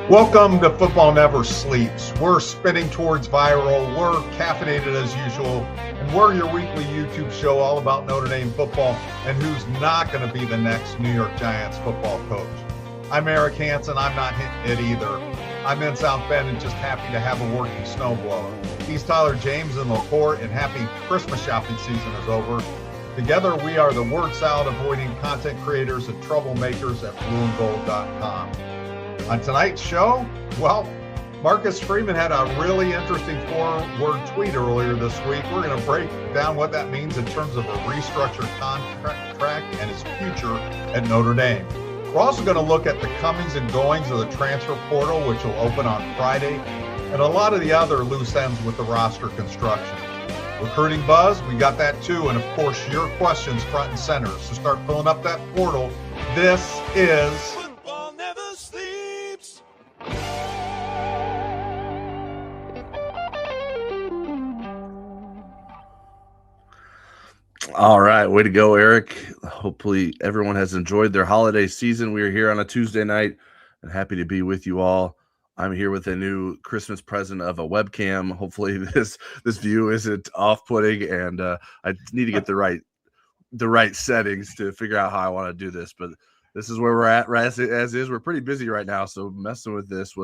Welcome to Football Never Sleeps. We're spinning towards viral, we're caffeinated as usual, and we're your weekly YouTube show all about Notre Dame football and who's not going to be the next New York Giants football coach. I'm Eric Hansen. I'm not it either. I'm in South Bend and just happy to have a working snowblower. He's Tyler James in LaPorte, and happy Christmas shopping season is over. Together, we are the word salad avoiding content creators and troublemakers at blueandgold.com. On tonight's show, well, Marcus Freeman had a really interesting four-word tweet earlier this week. We're going to break down what that means in terms of a restructured contract and his future at Notre Dame. We're also going to look at the comings and goings of the transfer portal, which will open on Friday, and a lot of the other loose ends with the roster construction. Recruiting buzz, we got that too, and of course your questions front and center. So start filling up that portal. This is Football Never Sleeps. All right, way to go, Eric. Hopefully everyone has enjoyed their holiday season. We are here on a Tuesday night and happy to be with you all. I'm here with a new Christmas present of a webcam. Hopefully this view isn't off-putting, and I need to get the right settings to figure out how I want to do this. But this is where we're at as is. We're pretty busy right now, so messing with this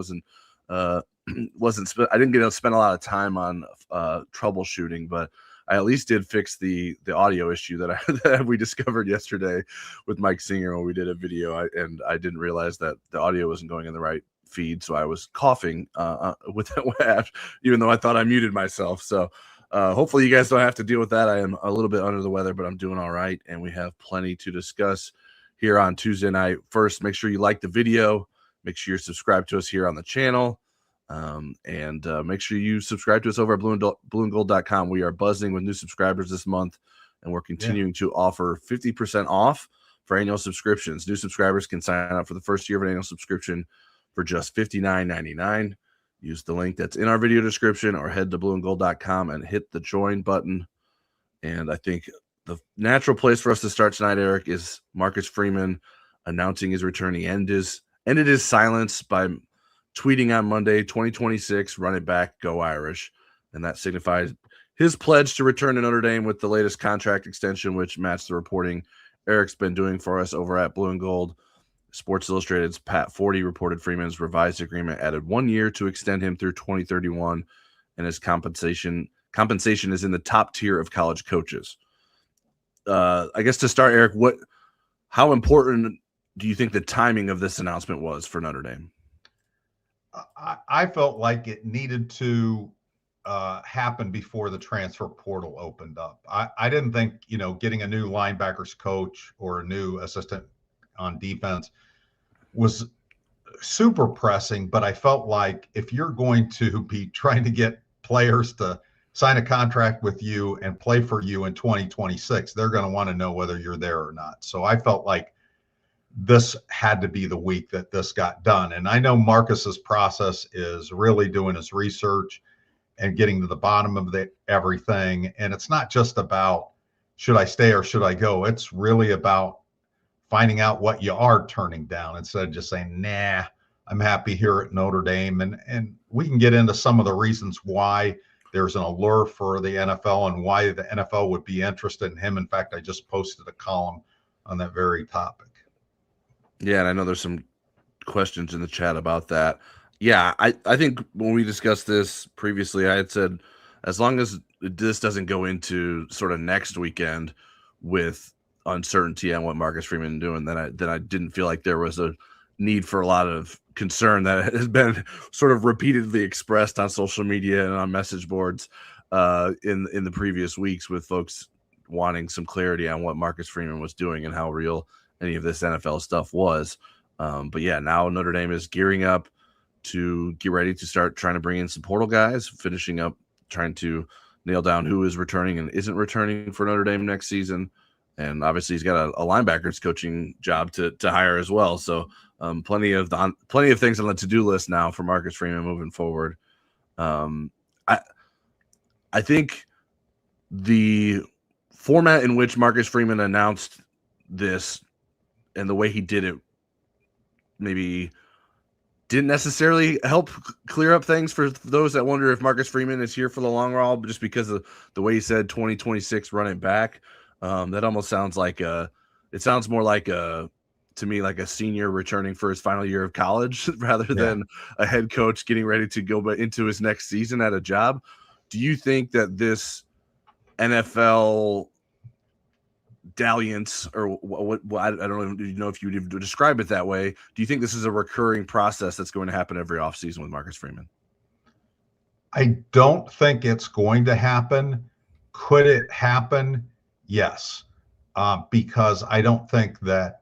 I didn't get to spend a lot of time on troubleshooting, but I at least did fix the audio issue that we discovered yesterday with Mike Singer when we did a video. And I didn't realize that the audio wasn't going in the right feed, so I was coughing with that, even though I thought I muted myself. So hopefully you guys don't have to deal with that. I am a little bit under the weather, but I'm doing all right, and we have plenty to discuss here on Tuesday night. First, make sure you like the video, make sure you're subscribed to us here on the channel, and make sure you subscribe to us over at blueandgold.com. We are buzzing with new subscribers this month, and we're continuing to offer 50% off for annual subscriptions. New subscribers can sign up for the first year of an annual subscription for just $59.99. Use the link that's in our video description or head to blueandgold.com and hit the join button. And I think the natural place for us to start tonight, Eric, is Marcus Freeman announcing his return. He ended his silence by tweeting on Monday, 2026, run it back, go Irish. And that signifies his pledge to return to Notre Dame with the latest contract extension, which matched the reporting Eric's been doing for us over at Blue and Gold. Sports Illustrated's Pat Forty reported Freeman's revised agreement added 1 year to extend him through 2031, and his compensation is in the top tier of college coaches. I guess to start, Eric, how important do you think the timing of this announcement was for Notre Dame? I felt like it needed to happen before the transfer portal opened up. I didn't think, getting a new linebackers coach or a new assistant on defense was super pressing, but I felt like if you're going to be trying to get players to sign a contract with you and play for you in 2026, they're going to want to know whether you're there or not. So I felt like this had to be the week that this got done. And I know Marcus's process is really doing his research and getting to the bottom of everything. And it's not just about should I stay or should I go? It's really about finding out what you are turning down instead of just saying, nah, I'm happy here at Notre Dame. And we can get into some of the reasons why there's an allure for the NFL and why the NFL would be interested in him. In fact, I just posted a column on that very topic. Yeah, and I know there's some questions in the chat about that. Yeah, I think when we discussed this previously, I had said as long as this doesn't go into sort of next weekend with uncertainty on what Marcus Freeman is doing, then I didn't feel like there was a need for a lot of concern that has been sort of repeatedly expressed on social media and on message boards in the previous weeks, with folks wanting some clarity on what Marcus Freeman was doing and how real any of this NFL stuff was. But yeah, now Notre Dame is gearing up to get ready to start trying to bring in some portal guys, finishing up trying to nail down who is returning and isn't returning for Notre Dame next season. And obviously he's got a linebackers coaching job to hire as well. So plenty of things on the to-do list now for Marcus Freeman moving forward. I think the format in which Marcus Freeman announced this and the way he did it maybe didn't necessarily help clear up things for those that wonder if Marcus Freeman is here for the long haul, but just because of the way he said 2026 running back. That almost sounds like it sounds more like to me, like a senior returning for his final year of college rather than a head coach getting ready to go into his next season at a job. Do you think that this NFL dalliance, or what I don't even know if you would describe it that way, do you think this is a recurring process that's going to happen every offseason with Marcus Freeman? I don't think it's going to happen. Could it happen? Yes, because I don't think that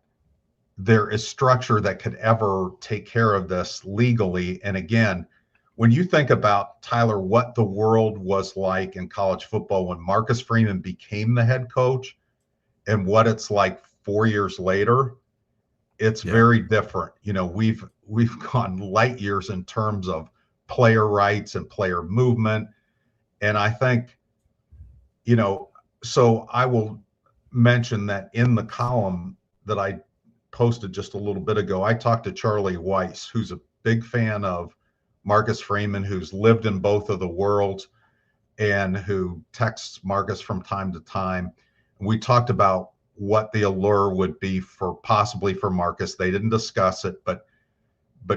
there is structure that could ever take care of this legally. And again, when you think about, Tyler, what the world was like in college football when Marcus Freeman became the head coach and what it's like 4 years later, it's very different. You know, we've gone light years in terms of player rights and player movement. And I think, you know, so I will mention that in the column that I posted just a little bit ago, I talked to Charlie Weiss, who's a big fan of Marcus Freeman, who's lived in both of the worlds and who texts Marcus from time to time. And we talked about what the allure would be for possibly for Marcus. They didn't discuss it, but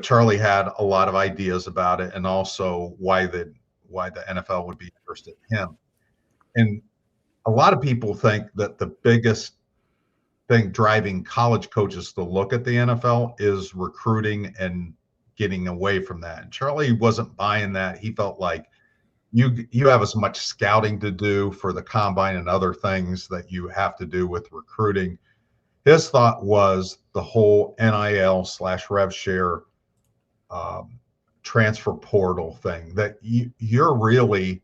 Charlie had a lot of ideas about it, and also why the NFL would be interested in him. And a lot of people think that the biggest thing driving college coaches to look at the NFL is recruiting and getting away from that. And Charlie wasn't buying that. He felt like you have as much scouting to do for the combine and other things that you have to do with recruiting. His thought was the whole NIL/rev share transfer portal thing, that you're really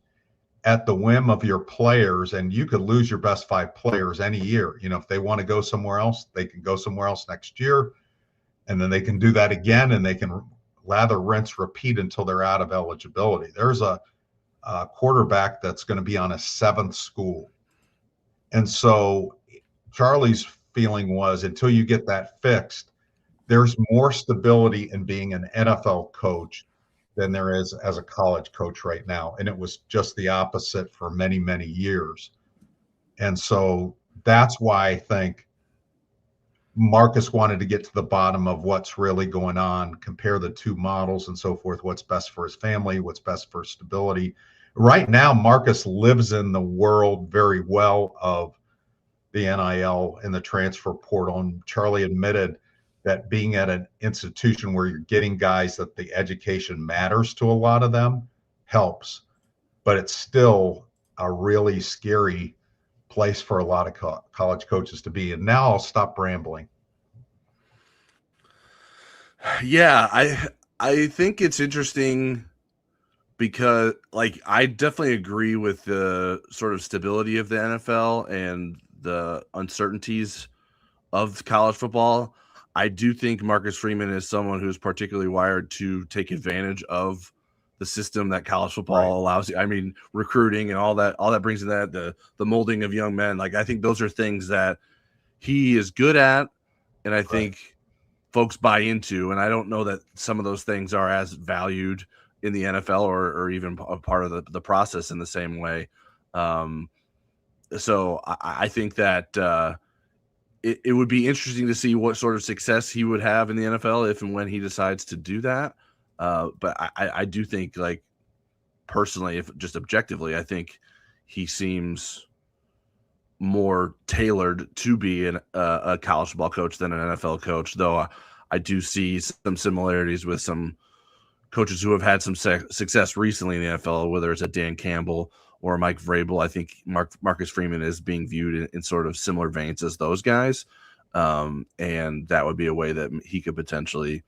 at the whim of your players, and you could lose your best 5 players any year. You know, if they want to go somewhere else, they can go somewhere else next year, and then they can do that again, and they can lather, rinse, repeat until they're out of eligibility. There's a quarterback that's going to be on a 7th school. And so Charlie's feeling was, until you get that fixed, there's more stability in being an NFL coach than there is as a college coach right now. And it was just the opposite for many, many years. And so that's why I think Marcus wanted to get to the bottom of what's really going on, compare the two models and so forth, what's best for his family, what's best for stability. Right now, Marcus lives in the world very well of the NIL and the transfer portal. And Charlie admitted that being at an institution where you're getting guys that the education matters to a lot of them helps, but it's still a really scary place for a lot of college coaches to be. And now I'll stop rambling. Yeah, I think it's interesting because, like, I definitely agree with the sort of stability of the NFL and the uncertainties of college football. I do think Marcus Freeman is someone who's particularly wired to take advantage of the system that college football allows. I mean, recruiting and all that brings in that, the molding of young men. Like, I think those are things that he is good at, and I think folks buy into. And I don't know that some of those things are as valued in the NFL or even a part of the process in the same way. So I think that it would be interesting to see what sort of success he would have in the NFL if and when he decides to do that. But I do think, like, personally, if just objectively, I think he seems more tailored to be a college football coach than an NFL coach, though I do see some similarities with some coaches who have had some success recently in the NFL, whether it's a Dan Campbell or Mike Vrabel. I think Marcus Freeman is being viewed in sort of similar veins as those guys. And that would be a way that he could potentially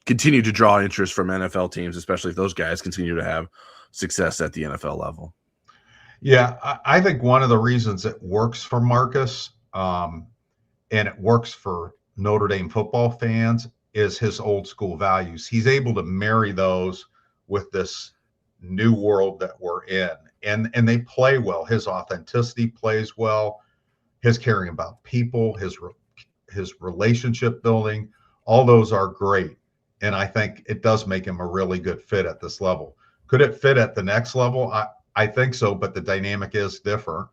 continue to draw interest from NFL teams, especially if those guys continue to have success at the NFL level. Yeah, I think one of the reasons it works for Marcus and it works for Notre Dame football fans is his old school values. He's able to marry those with this new world that we're in, and they play well. His authenticity plays well, his caring about people, his relationship building, all those are great. And I think it does make him a really good fit at this level. Could it fit at the next level? I think so, but the dynamic is different.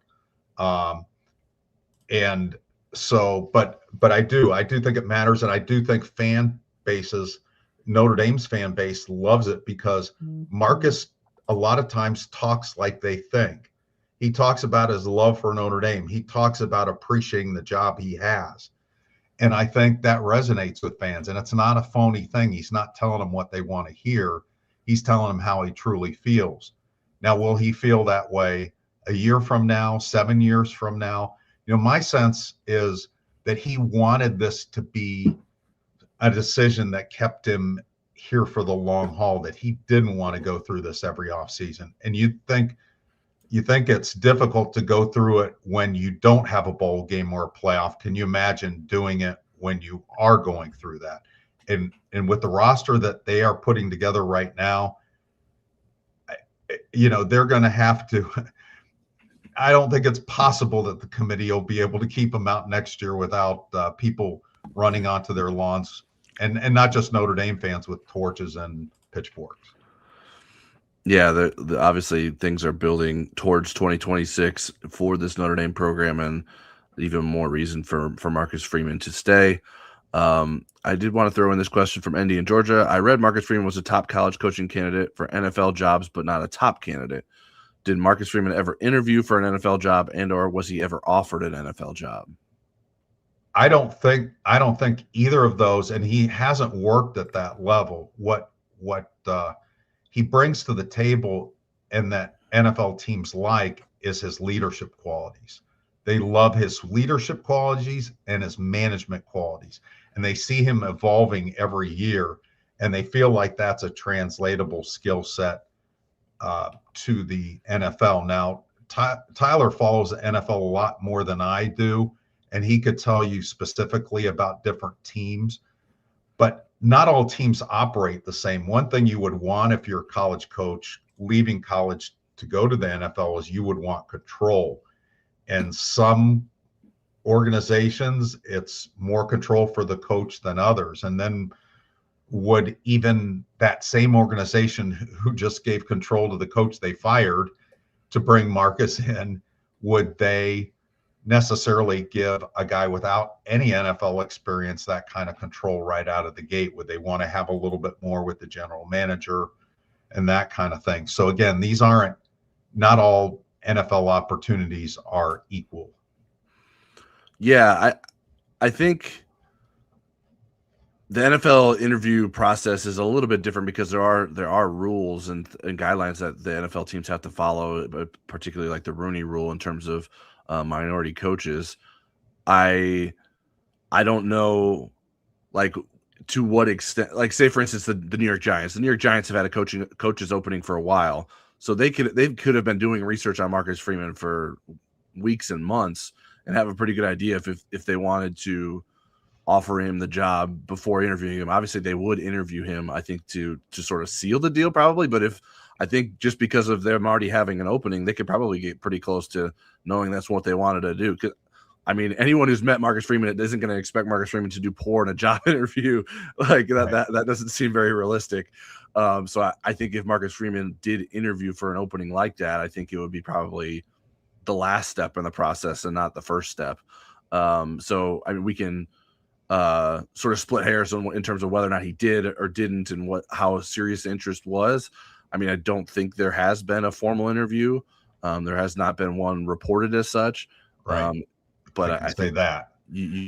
And so, but I do think it matters. And I do think fan bases, Notre Dame's fan base loves it because Marcus a lot of times talks like they think. He talks about his love for Notre Dame. He talks about appreciating the job he has. And I think that resonates with fans. And it's not a phony thing. He's not telling them what they want to hear. He's telling them how he truly feels. Now, will he feel that way a year from now, 7 years from now? My sense is that he wanted this to be a decision that kept him here for the long haul, that he didn't want to go through this every offseason. And you think it's difficult to go through it when you don't have a bowl game or a playoff. Can you imagine doing it when you are going through that? And with the roster that they are putting together right now, they're going to have to. I don't think it's possible that the committee will be able to keep them out next year without people running onto their lawns, and not just Notre Dame fans with torches and pitchforks. Yeah, the obviously things are building towards 2026 for this Notre Dame program, and even more reason for Marcus Freeman to stay. I did want to throw in this question from Andy in Georgia. I read Marcus Freeman was a top college coaching candidate for NFL jobs, but not a top candidate. Did Marcus Freeman ever interview for an NFL job, and or was he ever offered an NFL job? I don't think either of those, and he hasn't worked at that level. What he brings to the table and that NFL teams like is his leadership qualities. They love his leadership qualities and his management qualities, and they see him evolving every year, and they feel like that's a translatable skill set to the NFL. Now, Tyler follows the NFL a lot more than I do, and he could tell you specifically about different teams, but not all teams operate the same. One thing you would want if you're a college coach leaving college to go to the NFL is you would want control. And some organizations, it's more control for the coach than others. And then would even that same organization who just gave control to the coach they fired to bring Marcus in, would they necessarily give a guy without any NFL experience that kind of control right out of the gate? Would they want to have a little bit more with the general manager and that kind of thing? So again, not all NFL opportunities are equal. Yeah, I think the NFL interview process is a little bit different because there are rules and guidelines that the NFL teams have to follow, particularly like the Rooney Rule in terms of minority coaches. I don't know, like, to what extent, like, say for instance the New York Giants. The New York Giants have had a coaches opening for a while, so they could have been doing research on Marcus Freeman for weeks and months and have a pretty good idea if they wanted to offer him the job before interviewing him. Obviously they would interview him, I think, to sort of seal the deal probably, but I think just because of them already having an opening, they could probably get pretty close to knowing that's what they wanted to do. I mean, anyone who's met Marcus Freeman isn't going to expect Marcus Freeman to do poor in a job interview. Like that, right. that doesn't seem very realistic. So I think if Marcus Freeman did interview for an opening like that, I think it would be probably the last step in the process and not the first step. So I mean, we can sort of split hairs in terms of whether or not he did or didn't and how serious interest was. I mean, I don't think there has been a formal interview. There has not been one reported as such. Right. But I say that.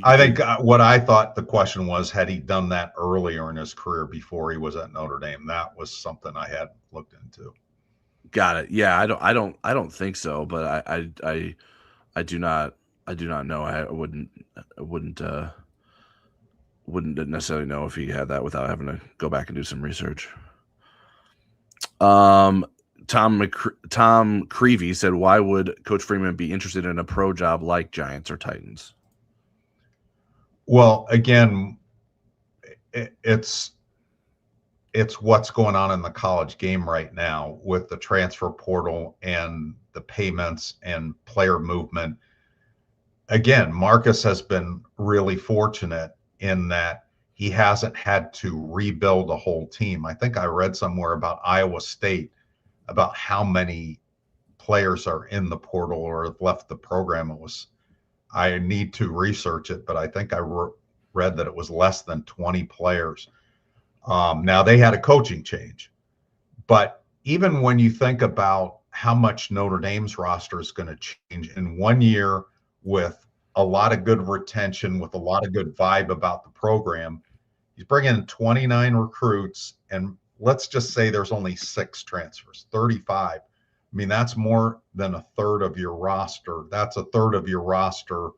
I think what I thought the question was, had he done that earlier in his career before he was at Notre Dame? That was something I had looked into. Got it. Yeah, I don't think so, but I do not know. I wouldn't necessarily know if he had that without having to go back and do some research. Tom Creevy said, why would Coach Freeman be interested in a pro job like Giants or Titans? Well, again, it's what's going on in the college game right now with the transfer portal and the payments and player movement. Again, Marcus has been really fortunate in that he hasn't had to rebuild a whole team. I think I read somewhere about Iowa State, about how many players are in the portal or have left the program. I need to research it, but I think I read that it was less than 20 players. Now they had a coaching change, but even when you think about how much Notre Dame's roster is going to change in 1 year with a lot of good retention, with a lot of good vibe about the program, he's bringing in 29 recruits, and let's just say there's only 6 transfers, 35. I mean, that's more than a third of your roster. That's a third of your roster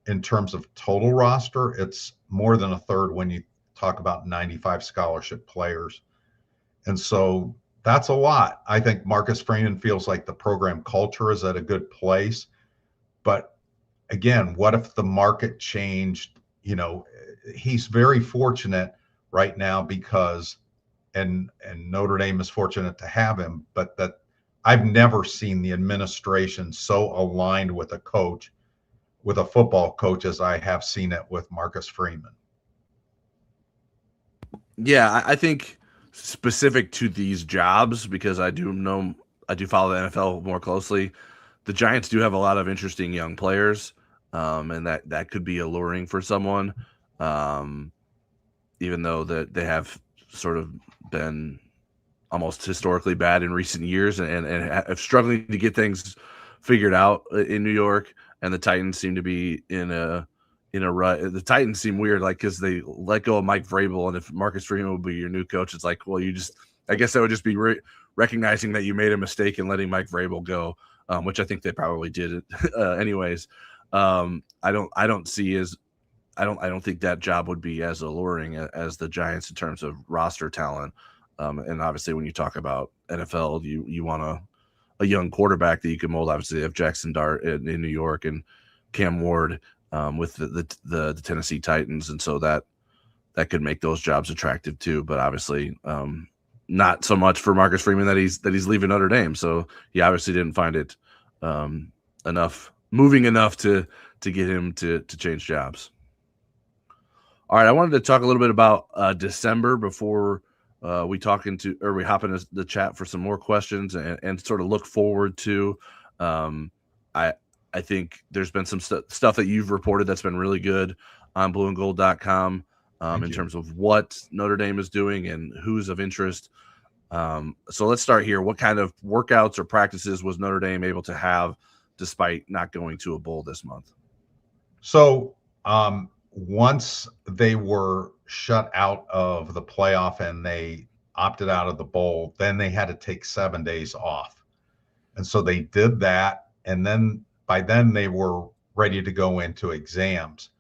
in terms of total roster. It's more than a third when you talk about 95 scholarship players. And so that's a lot. I think Marcus Freeman feels like the program culture is at a good place. But again, what if the market changed? You know, he's very fortunate right now because, and Notre Dame is fortunate to have him, but that I've never seen the administration so aligned with a coach, with a football coach, as I have seen it with Marcus Freeman. Yeah, I think specific to these jobs, because I do follow the NFL more closely. The Giants do have a lot of interesting young players, and that could be alluring for someone, even though that they have sort of been almost historically bad in recent years and have struggling to get things figured out in New York. And the Titans seem to be in a rut. The Titans seem weird, like, because they let go of Mike Vrabel, and if Marcus Freeman would be your new coach, it's like, well, I guess that would just be recognizing that you made a mistake in letting Mike Vrabel go, which I think they probably did anyways. I don't think that job would be as alluring as the Giants in terms of roster talent. And obviously, when you talk about NFL, you want a young quarterback that you can mold. Obviously, they have Jackson Dart in New York and Cam Ward with the Tennessee Titans, and so that could make those jobs attractive too. But obviously, not so much for Marcus Freeman that he's leaving Notre Dame. So he obviously didn't find it moving enough to get him to change jobs. All right, I wanted to talk a little bit about December before we hop into the chat for some more questions and sort of look forward to. I think there's been some stuff that you've reported that's been really good on blueandgold.com in terms of what Notre Dame is doing and who's of interest. So let's start here. What kind of workouts or practices was Notre Dame able to have despite not going to a bowl this month? So once they were shut out of the playoff and they opted out of the bowl, then they had to take 7 days off. And so they did that. And then by then they were ready to go into exams.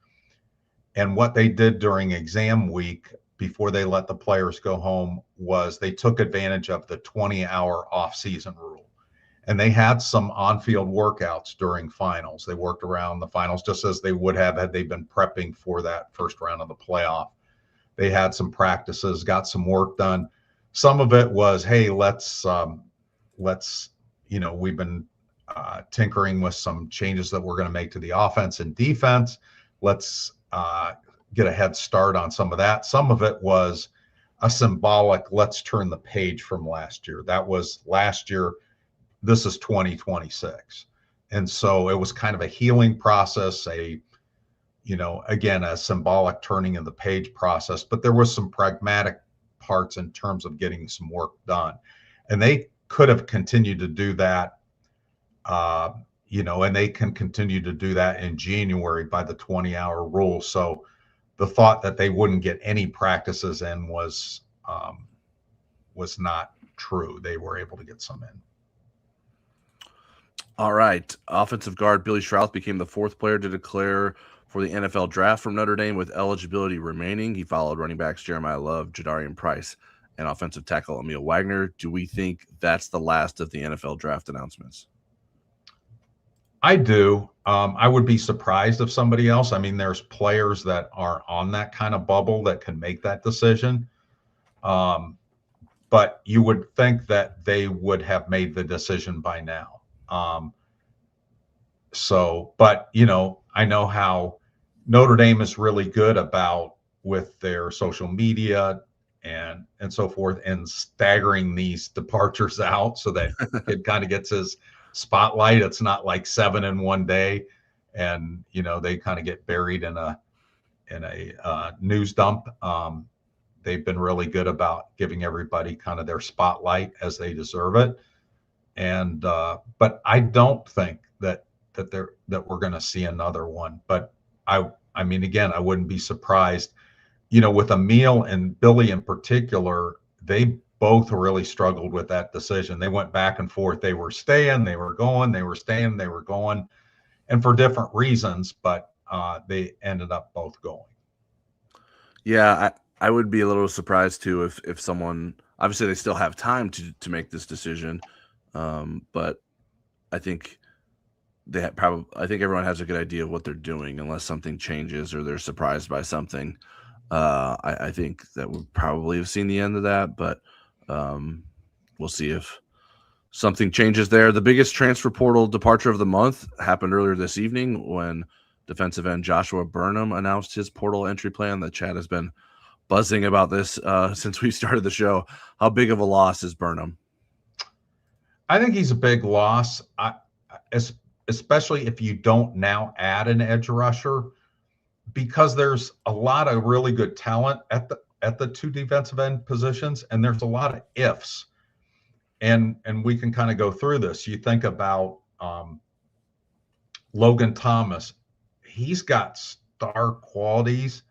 And what they did during exam week before they let the players go home was they took advantage of the 20-hour off-season rule. And they had some on-field workouts during finals. They worked around the finals just as they would have had they been prepping for that first round of the playoff. They had some practices, got some work done. Some of it was, hey, let's we've been tinkering with some changes that we're going to make to the offense and defense. Let's get a head start on some of that. Some of it was a symbolic, let's turn the page from last year. That was last year. This is 2026. And so it was kind of a healing process, a symbolic turning of the page process, but there was some pragmatic parts in terms of getting some work done. And they could have continued to do that, and they can continue to do that in January by the 20-hour rule. So the thought that they wouldn't get any practices in was not true. They were able to get some in. All right. Offensive guard Billy Schrauth became the 4th player to declare for the NFL draft from Notre Dame with eligibility remaining. He followed running backs Jeremiah Love, Jadarian Price, and offensive tackle Emil Wagner. Do we think that's the last of the NFL draft announcements? I do. I would be surprised if somebody else. I mean, there's players that are on that kind of bubble that can make that decision. But you would think that they would have made the decision by now. But I know how Notre Dame is really good about with their social media and so forth, and staggering these departures out so that kid kind of gets his spotlight. It's not like 7 in one day, and they kind of get buried in a news dump. They've been really good about giving everybody kind of their spotlight as they deserve it. And but I don't think that we're going to see another one. But I mean, again, I wouldn't be surprised. With Emil and Billy in particular, they both really struggled with that decision. They went back and forth. They were staying, they were going, they were staying, they were going, and for different reasons. But they ended up both going. Yeah, I would be a little surprised too if someone, obviously they still have time to make this decision, but I think I think everyone has a good idea of what they're doing unless something changes or they're surprised by something. I think that we'll probably have seen the end of that, but we'll see if something changes there. The biggest transfer portal departure of the month happened earlier this evening when defensive end Joshua Burnham announced his portal entry plan. The chat has been buzzing about this since we started the show. How big of a loss is Burnham? I think he's a big loss, especially if you don't now add an edge rusher, because there's a lot of really good talent at the two defensive end positions, and there's a lot of ifs. And we can kind of go through this. You think about Logan Thomas. He's got star qualities.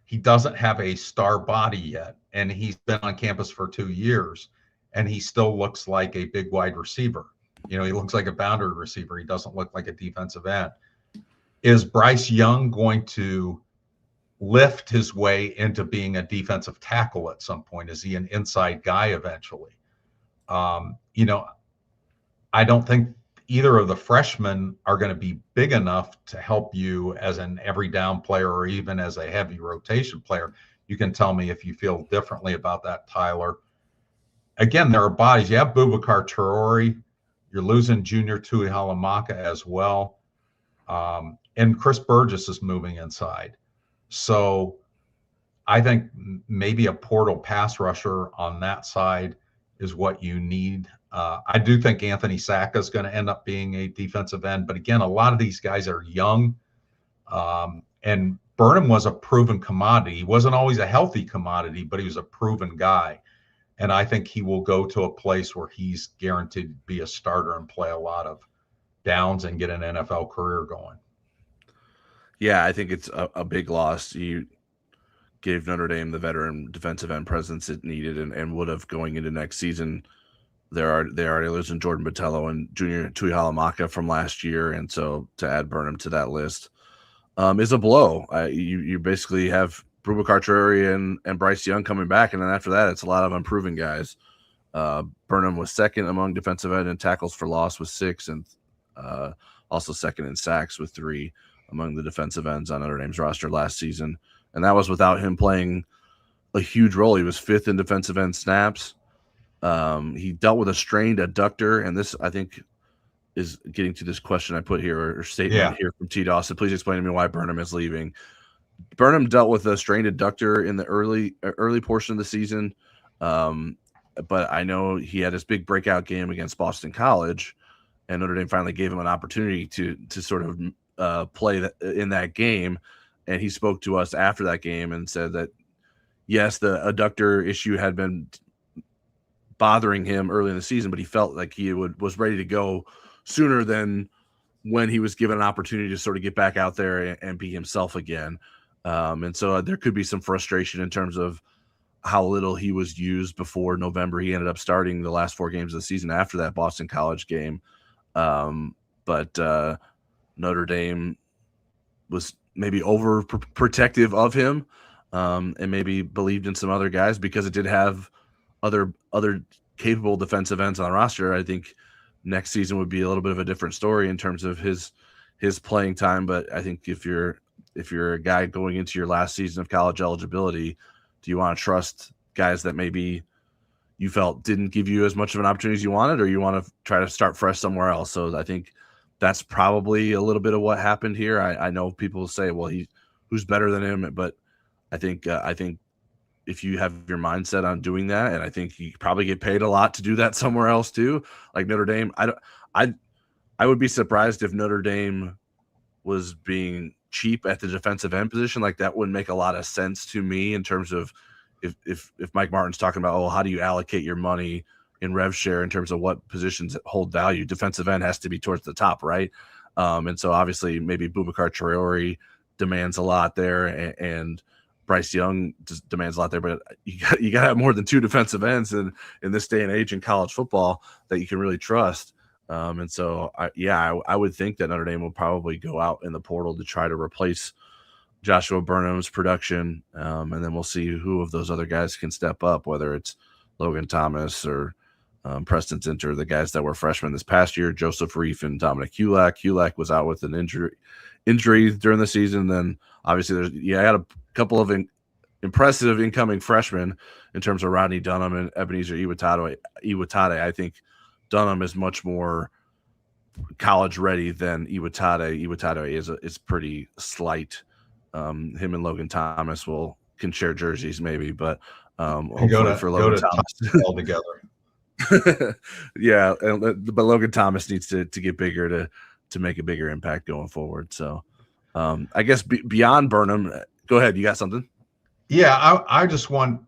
He doesn't have a star body yet, and he's been on campus for 2 years, and he still looks like a big wide receiver. He looks like a boundary receiver. He doesn't look like a defensive end. Is Bryce Young going to lift his way into being a defensive tackle at some point? Is he an inside guy eventually? I don't think either of the freshmen are going to be big enough to help you as an every down player or even as a heavy rotation player. You can tell me if you feel differently about that, Tyler. Again, there are bodies. You have Boubacar Traore. You're losing Junior Tuihalamaka as well. And Chris Burgess is moving inside. So I think maybe a portal pass rusher on that side is what you need. I do think Anthony Saka is going to end up being a defensive end. But again, a lot of these guys are young. And Burnham was a proven commodity. He wasn't always a healthy commodity, but he was a proven guy. And I think he will go to a place where he's guaranteed to be a starter and play a lot of downs and get an NFL career going. Yeah, I think it's a big loss. You gave Notre Dame the veteran defensive end presence it needed and would have going into next season. They already losing Jordan Botelho and Junior Tuihalamaka from last year, and so to add Burnham to that list is a blow. You basically have Boubacar Traore and Bryce Young coming back, and then after that, it's a lot of unproven guys. Burnham was second among defensive end and tackles for loss with 6, and also second in sacks with 3 among the defensive ends on Notre Dame's roster last season. And that was without him playing a huge role. He was 5th in defensive end snaps. He dealt with a strained adductor, and this, I think, is getting to this question I put here or statement here from T. Dawson. Please explain to me why Burnham is leaving. Burnham dealt with a strained adductor in the early portion of the season, but I know he had his big breakout game against Boston College, and Notre Dame finally gave him an opportunity to sort of play in that game. And he spoke to us after that game and said that, yes, the adductor issue had been bothering him early in the season, but he felt like he was ready to go sooner than when he was given an opportunity to sort of get back out there and be himself again. And so there could be some frustration in terms of how little he was used before November. He ended up starting the last 4 games of the season after that Boston College game. But Notre Dame was maybe overprotective of him, and maybe believed in some other guys because it did have other capable defensive ends on the roster. I think next season would be a little bit of a different story in terms of his playing time. But I think if you're a guy going into your last season of college eligibility, do you want to trust guys that maybe you felt didn't give you as much of an opportunity as you wanted, or you want to try to start fresh somewhere else? So I think that's probably a little bit of what happened here. I know people say, well, who's better than him? But I think if you have your mindset on doing that, and I think you probably get paid a lot to do that somewhere else too, like Notre Dame. I would be surprised if Notre Dame was being cheap at the defensive end position. Like that wouldn't make a lot of sense to me in terms of if Mike Martin's talking about, oh, how do you allocate your money in rev share in terms of what positions hold value? Defensive end has to be towards the top, right? And so obviously maybe Boubacar Traore demands a lot there, and Bryce Young demands a lot there, but you got to have more than two defensive ends in this day and age in college football that you can really trust. And so, I would think that Notre Dame will probably go out in the portal to try to replace Joshua Burnham's production, and then we'll see who of those other guys can step up, whether it's Logan Thomas or Preston Zinter, the guys that were freshmen this past year, Joseph Reif and Dominic Hulak. Hulak was out with an injury during the season. Then obviously I had a couple of impressive incoming freshmen in terms of Rodney Dunham and Ebenezer Iwatade. I think Dunham is much more college ready than Iwatade. Iwatade is pretty slight. Him and Logan Thomas can share jerseys maybe, but hopefully for Logan Thomas all together. Yeah, but Logan Thomas needs to get bigger to make a bigger impact going forward. So I guess beyond Burnham, go ahead. You got something? Yeah, I just want,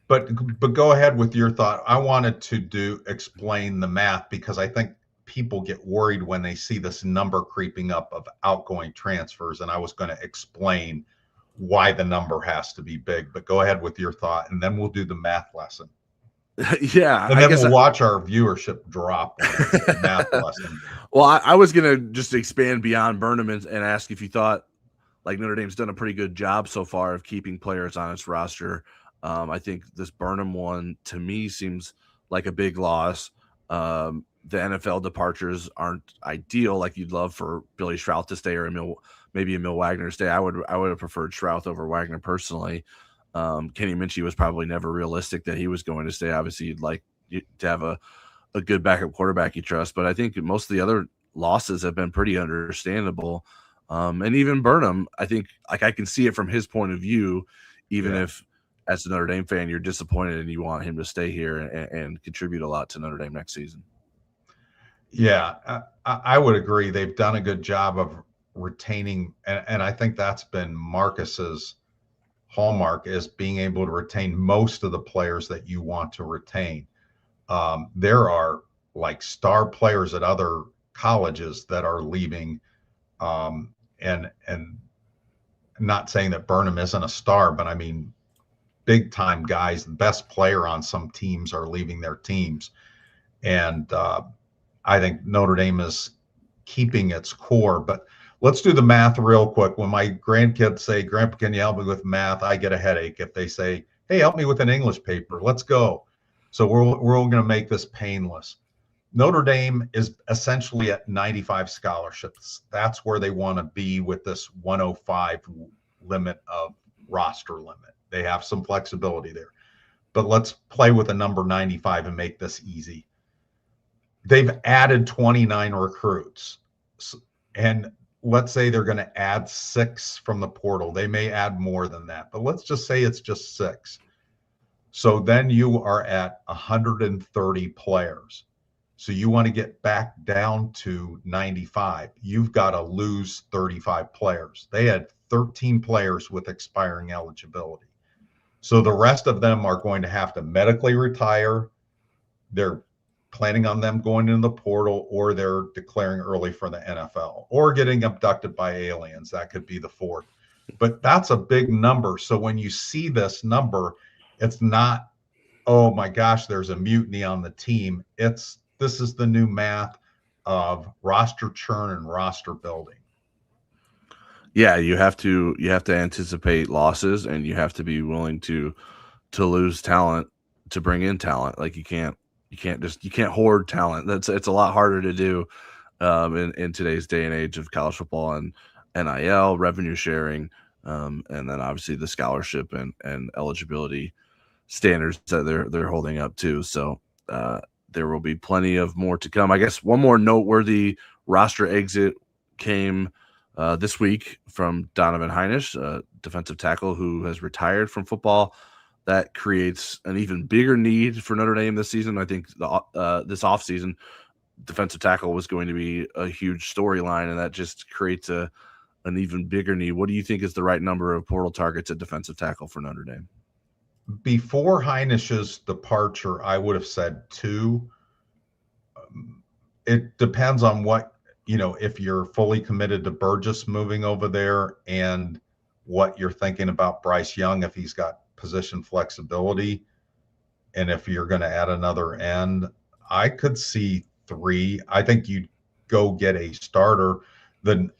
but go ahead with your thought. I wanted to explain the math because I think people get worried when they see this number creeping up of outgoing transfers, and I was going to explain why the number has to be big. But go ahead with your thought, and then we'll do the math lesson. Yeah, and then we'll watch our viewership drop. Math lesson. Well, I was gonna just expand beyond Burnham and ask if you thought like Notre Dame's done a pretty good job so far of keeping players on its roster. I think this Burnham one to me seems like a big loss. The NFL departures aren't ideal. Like you'd love for Billy Schrauth to stay or maybe Emil Wagner to stay. I would have preferred Schrauth over Wagner personally. Kenny Minchie was probably never realistic that he was going to stay. Obviously, you'd like to have a good backup quarterback you trust, but I think most of the other losses have been pretty understandable. And even Burnham, I think like I can see it from his point of view, even if as a Notre Dame fan, you're disappointed and you want him to stay here and contribute a lot to Notre Dame next season. Yeah, I would agree. They've done a good job of retaining, and I think that's been Marcus's hallmark, is being able to retain most of the players that you want to retain. There are like star players at other colleges that are leaving, and not saying that Burnham isn't a star, but I mean, big time guys, the best player on some teams are leaving their teams. And I think Notre Dame is keeping its core, but let's do the math real quick. When my grandkids say, Grandpa, can you help me with math? I get a headache. If they say, hey, help me with an English paper, let's go. So we're going to make this painless. Notre Dame is essentially at 95 scholarships. That's where they want to be with this 105 limit of roster limit. They have some flexibility there. But let's play with a number 95 and make this easy. They've added 29 recruits. And let's say they're going to add 6 from the portal. They may add more than that, but let's just say it's just 6. So then you are at 130 players. So you want to get back down to 95. You've got to lose 35 players. They had 13 players with expiring eligibility. So the rest of them are going to have to medically retire. They're planning on them going into the portal, or they're declaring early for the NFL, or getting abducted by aliens. That could be the fourth. But that's a big number. So when you see this number, it's not, oh my gosh, there's a mutiny on the team. This is the new math of roster churn and roster building. Yeah, you have to anticipate losses, and you have to be willing to lose talent to bring in talent. Like you can't hoard talent. It's a lot harder to do in today's day and age of college football and NIL revenue sharing, and then obviously the scholarship and eligibility standards that they're holding up too. So there will be plenty of more to come. I guess one more noteworthy roster exit came this week from Donovan Heinisch. defensive tackle who has retired from football. That creates an even bigger need for Notre Dame this season. I think this offseason, defensive tackle was going to be a huge storyline, and that just creates an even bigger need. What do you think is the right number of portal targets at defensive tackle for Notre Dame? Before Heinish's departure, I would have said 2. It depends on what, if you're fully committed to Burgess moving over there and what you're thinking about Bryce Young, if he's got position flexibility, and if you're going to add another end. I could see 3. I think you'd go get a starter. The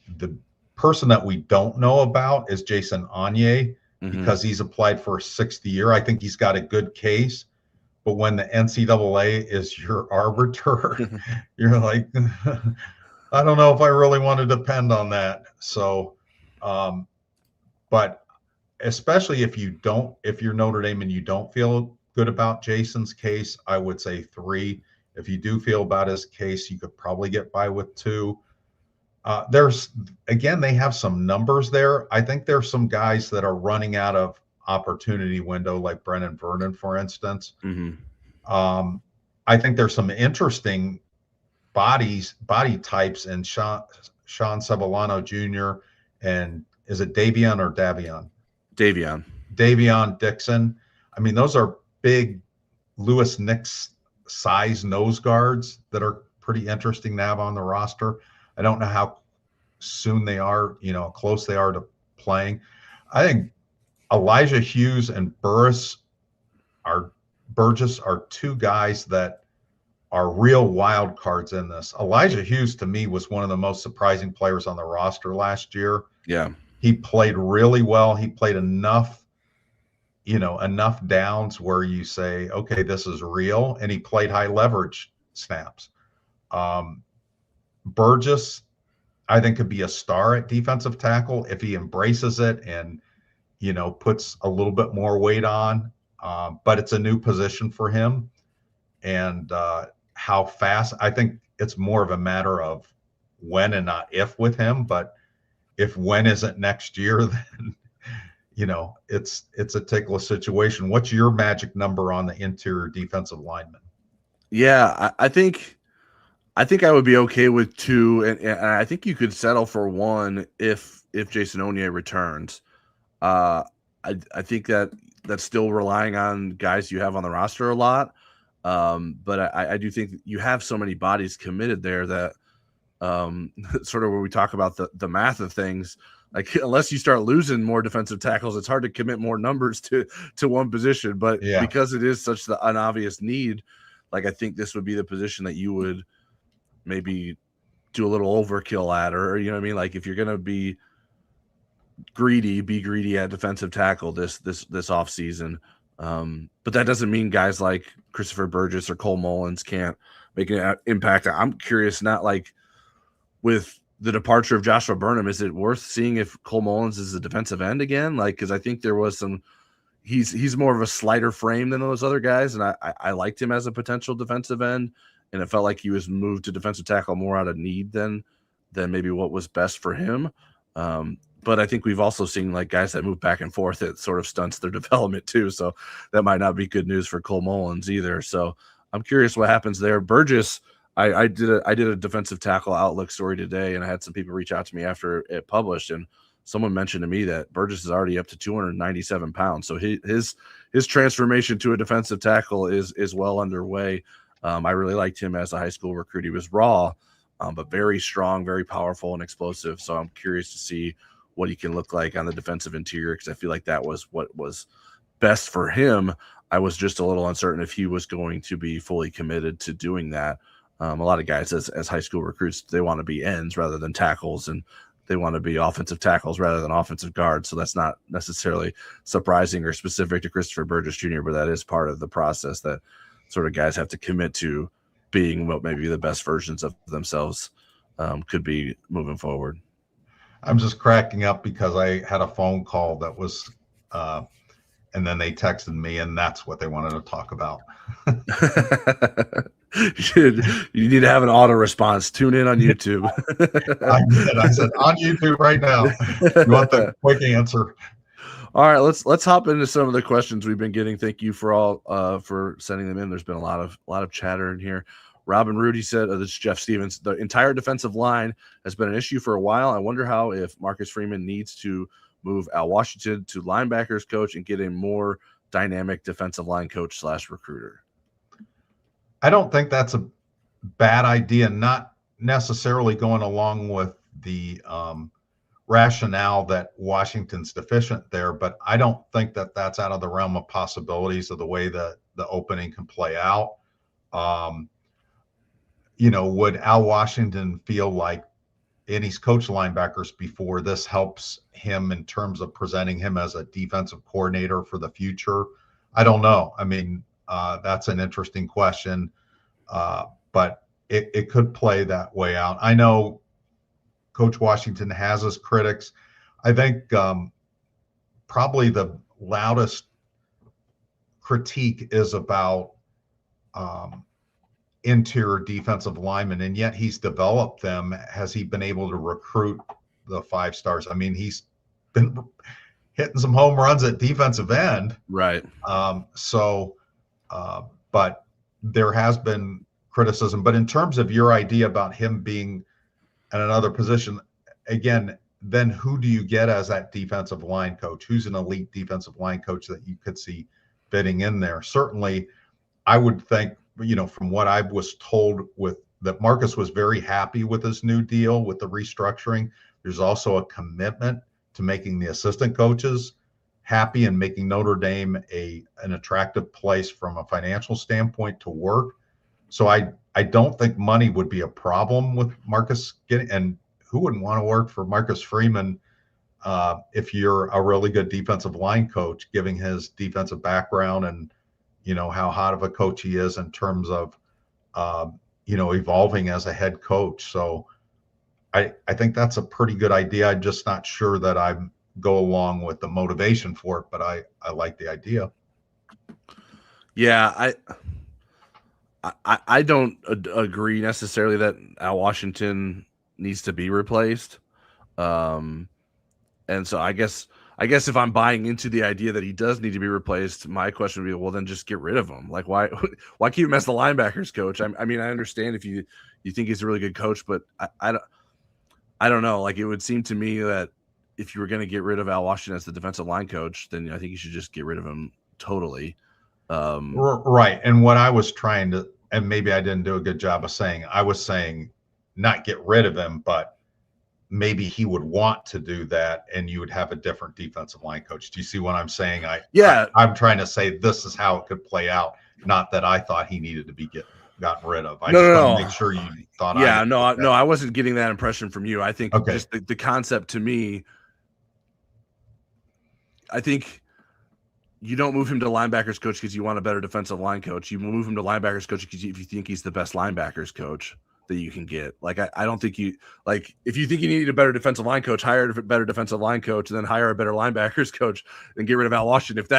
person that we don't know about is Jason Aneyas, because he's applied for a 6th year. I think he's got a good case, but when the NCAA is your arbiter, you're like, I don't know if I really want to depend on that. So, but especially if you're Notre Dame and you don't feel good about Jason's case, I would say 3. If you do feel about his case, you could probably get by with 2. They have some numbers there. I think there's some guys that are running out of opportunity window, like Brennan Vernon, for instance. I think there's some interesting body types in Sean Sevillano Jr. and is it Davion or Davion? Davion Dixon. I mean, those are big Lewis Nix size nose guards that are pretty interesting to have on the roster. I don't know how soon they are, close they are to playing. I think Elijah Hughes and Burgess are 2 guys that are real wild cards in this. Elijah Hughes, to me, was one of the most surprising players on the roster last year. Yeah. He played really well. He played enough downs where you say, okay, this is real. And he played high leverage snaps. Burgess, I think, could be a star at defensive tackle if he embraces it and, puts a little bit more weight on. But it's a new position for him. And how fast, I think it's more of a matter of when and not if with him. But if when isn't next year, then, it's a ticklish situation. What's your magic number on the interior defensive lineman? Yeah, I think I would be okay with 2, and I think you could settle for 1 if Jason Aneyas returns. I think that's still relying on guys you have on the roster a lot, but I do think you have so many bodies committed there that sort of where we talk about the math of things. Like, unless you start losing more defensive tackles, it's hard to commit more numbers to one position. But because it is such an obvious need, like, I think this would be the position that you would maybe do a little overkill at, or, you know what I mean? Like, if you're going to be greedy at defensive tackle this off season. But that doesn't mean guys like Christopher Burgess or Cole Mullins can't make an impact. I'm curious, not like with the departure of Joshua Burnham, is it worth seeing if Cole Mullins is a defensive end again? Like, because I think there was some, he's more of a slighter frame than those other guys, and I liked him as a potential defensive end, and it felt like he was moved to defensive tackle more out of need than maybe what was best for him. But I think we've also seen like guys that move back and forth. It sort of stunts their development too. So that might not be good news for Cole Mullins either. So I'm curious what happens there. Burgess, I did a defensive tackle outlook story today, and I had some people reach out to me after it published, and someone mentioned to me that Burgess is already up to 297 pounds. So his transformation to a defensive tackle is well underway. I really liked him as a high school recruit. He was raw, but very strong, very powerful and explosive. So I'm curious to see what he can look like on the defensive interior, because I feel like that was what was best for him. I was just a little uncertain if he was going to be fully committed to doing that. A lot of guys as high school recruits, they want to be ends rather than tackles, and they want to be offensive tackles rather than offensive guards. So that's not necessarily surprising or specific to Christopher Burgess Jr., but that is part of the process that sort of guys have to commit to being what maybe the best versions of themselves could be moving forward. I'm just cracking up because I had a phone call that was, and then they texted me, and that's what they wanted to talk about. You need to have an auto response. Tune in on YouTube. I said on YouTube right now. You want the quick answer? All right, let's hop into some of the questions we've been getting. Thank you for all for sending them in. There's been a lot of chatter in here. Robin Rudy said, this is Jeff Stevens, the entire defensive line has been an issue for a while. I wonder how if Marcus Freeman needs to move Al Washington to linebackers coach and get a more dynamic defensive line coach / recruiter. I don't think that's a bad idea, not necessarily going along with the rationale that Washington's deficient there, but I don't think that that's out of the realm of possibilities of the way that the opening can play out. Would Al Washington feel like, and he's coached linebackers before, this helps him in terms of presenting him as a defensive coordinator for the future? I don't know. I mean, that's an interesting question, but it could play that way out. I know Coach Washington has his critics. I think probably the loudest critique is about interior defensive linemen, and yet he's developed them. Has he been able to recruit the 5 stars? I mean, he's been hitting some home runs at defensive end. Right. But there has been criticism. But in terms of your idea about him being at another position, again, then who do you get as that defensive line coach? Who's an elite defensive line coach that you could see fitting in there? Certainly, I would think, from what I was told that Marcus was very happy with his new deal with the restructuring. There's also a commitment to making the assistant coaches happy and making Notre Dame an attractive place from a financial standpoint to work. So I don't think money would be a problem with Marcus getting, and who wouldn't want to work for Marcus Freeman if you're a really good defensive line coach, giving his defensive background and how hot of a coach he is in terms of evolving as a head coach. So I think that's a pretty good idea. I'm just not sure that I go along with the motivation for it, but I like the idea. Yeah, I don't agree necessarily that Al Washington needs to be replaced. And so I guess if I'm buying into the idea that he does need to be replaced, my question would be, well, then just get rid of him. Like, why keep him as the linebackers coach? I mean, I understand if you think he's a really good coach, but I don't know. Like, it would seem to me that if you were going to get rid of Al Washington as the defensive line coach, then I think you should just get rid of him totally. Right. And what I was trying to, and maybe I didn't do a good job of saying, I was saying not get rid of him, but maybe he would want to do that and you would have a different defensive line coach. Do you see what I'm saying? I'm trying to say this is how it could play out. Not that I thought he needed to be gotten rid of. I just want to make sure you thought. Yeah, I wasn't getting that impression from you. I think just the concept to me, I think you don't move him to linebackers coach because you want a better defensive line coach. You move him to linebackers coach because if you think he's the best linebackers coach that you can get. Like, I don't think if you think you need a better defensive line coach, hire a better defensive line coach, and then hire a better linebackers coach and get rid of Al Washington. If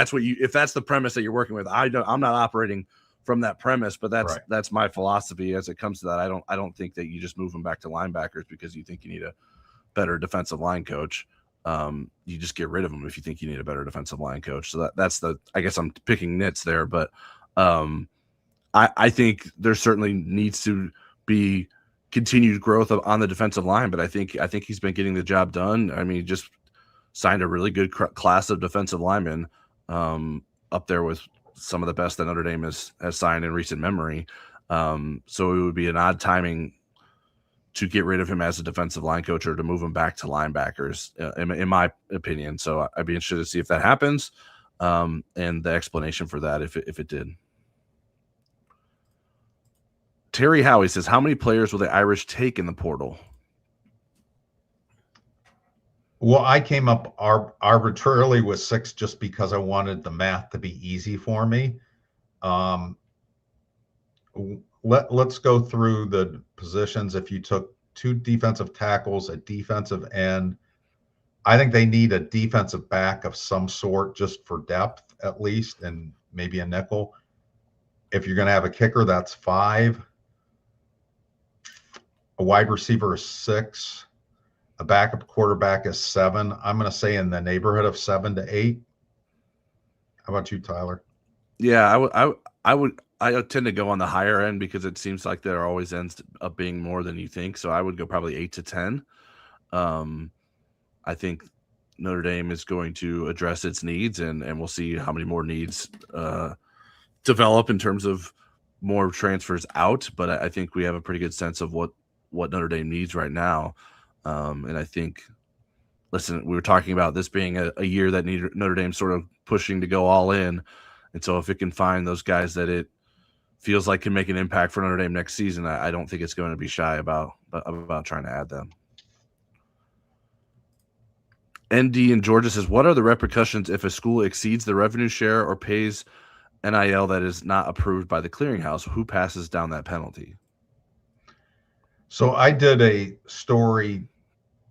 that's the premise that you're working with, I'm not operating from that premise, but that's my philosophy as it comes to that. I don't think that you just move them back to linebackers because you think you need a better defensive line coach. You just get rid of them if you think you need a better defensive line coach. So that's I guess I'm picking nits there, but I think there certainly needs to be continued growth on the defensive line, but I think he's been getting the job done. I mean, he just signed a really good class of defensive linemen, up there with some of the best that Notre Dame has signed in recent memory. So it would be an odd timing to get rid of him as a defensive line coach or to move him back to linebackers, in my opinion. So I'd be interested to see if that happens, and the explanation for that if it did. Terry Howie says, how many players will the Irish take in the portal? Well, I came up arbitrarily with 6 just because I wanted the math to be easy for me. Let's go through the positions. If you took 2 defensive tackles, a defensive end, I think they need a defensive back of some sort just for depth at least, and maybe a nickel. If you're going to have a kicker, that's 5. A wide receiver is 6. a backup quarterback is 7. I'm going to say in the neighborhood of 7 to 8. How about you, Tyler? Yeah, I tend to go on the higher end because it seems like there always ends up being more than you think. So I would go probably 8 to 10. I think Notre Dame is going to address its needs, and we'll see how many more needs develop in terms of more transfers out. But I think we have a pretty good sense of what Notre Dame needs right now. And I think, listen, we were talking about this being a year that needed Notre Dame sort of pushing to go all in. And so if it can find those guys that it feels like can make an impact for Notre Dame next season, I don't think it's going to be shy about trying to add them. ND in Georgia says, what are the repercussions if a school exceeds the revenue share or pays NIL that is not approved by the clearinghouse? Who passes down that penalty? So I did a story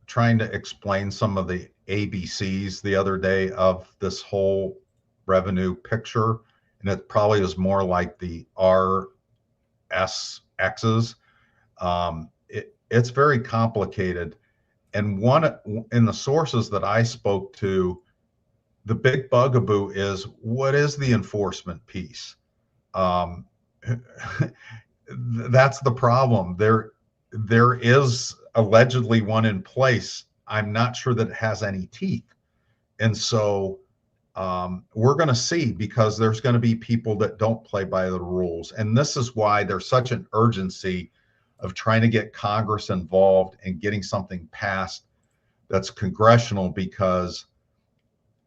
trying to explain some of the ABCs the other day of this whole revenue picture, and it probably is more like the RSXs. It's very complicated. And one in the sources that I spoke to, the big bugaboo is, what is the enforcement piece? That's the problem. There is allegedly one in place. I'm not sure that it has any teeth. And so we're going to see, because there's going to be people that don't play by the rules. And this is why there's such an urgency of trying to get Congress involved and getting something passed that's congressional, because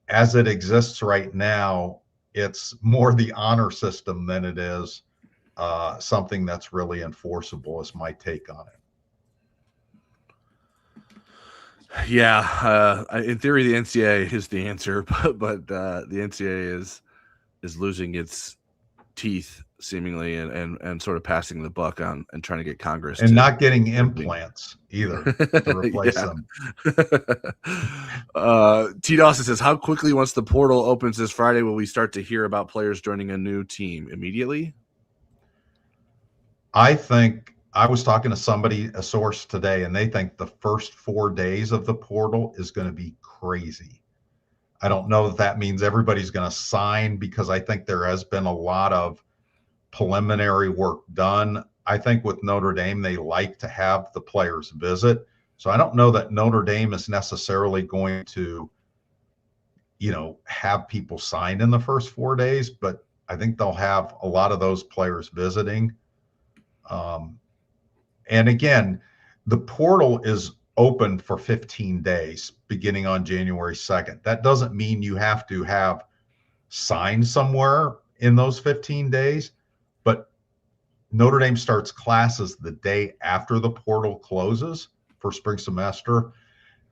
as it exists right now, it's more the honor system than it is something that's really enforceable, is my take on it. Yeah, in theory, the NCAA is the answer, but the NCAA is losing its teeth seemingly, and sort of passing the buck on and trying to get Congress and not getting implants either to replace them. T. Dawson says, how quickly, once the portal opens this Friday, will we start to hear about players joining a new team? Immediately? I think I was talking to somebody, a source today, and they think the first 4 days of the portal is going to be crazy. I don't know if that means everybody's going to sign, because I think there has been a lot of preliminary work done. I think with Notre Dame, they like to have the players visit. So I don't know that Notre Dame is necessarily going to, have people sign in the first 4 days, but I think they'll have a lot of those players visiting. And again, the portal is open for 15 days beginning on January 2nd. That doesn't mean you have to have signed somewhere in those 15 days, but Notre Dame starts classes the day after the portal closes for spring semester.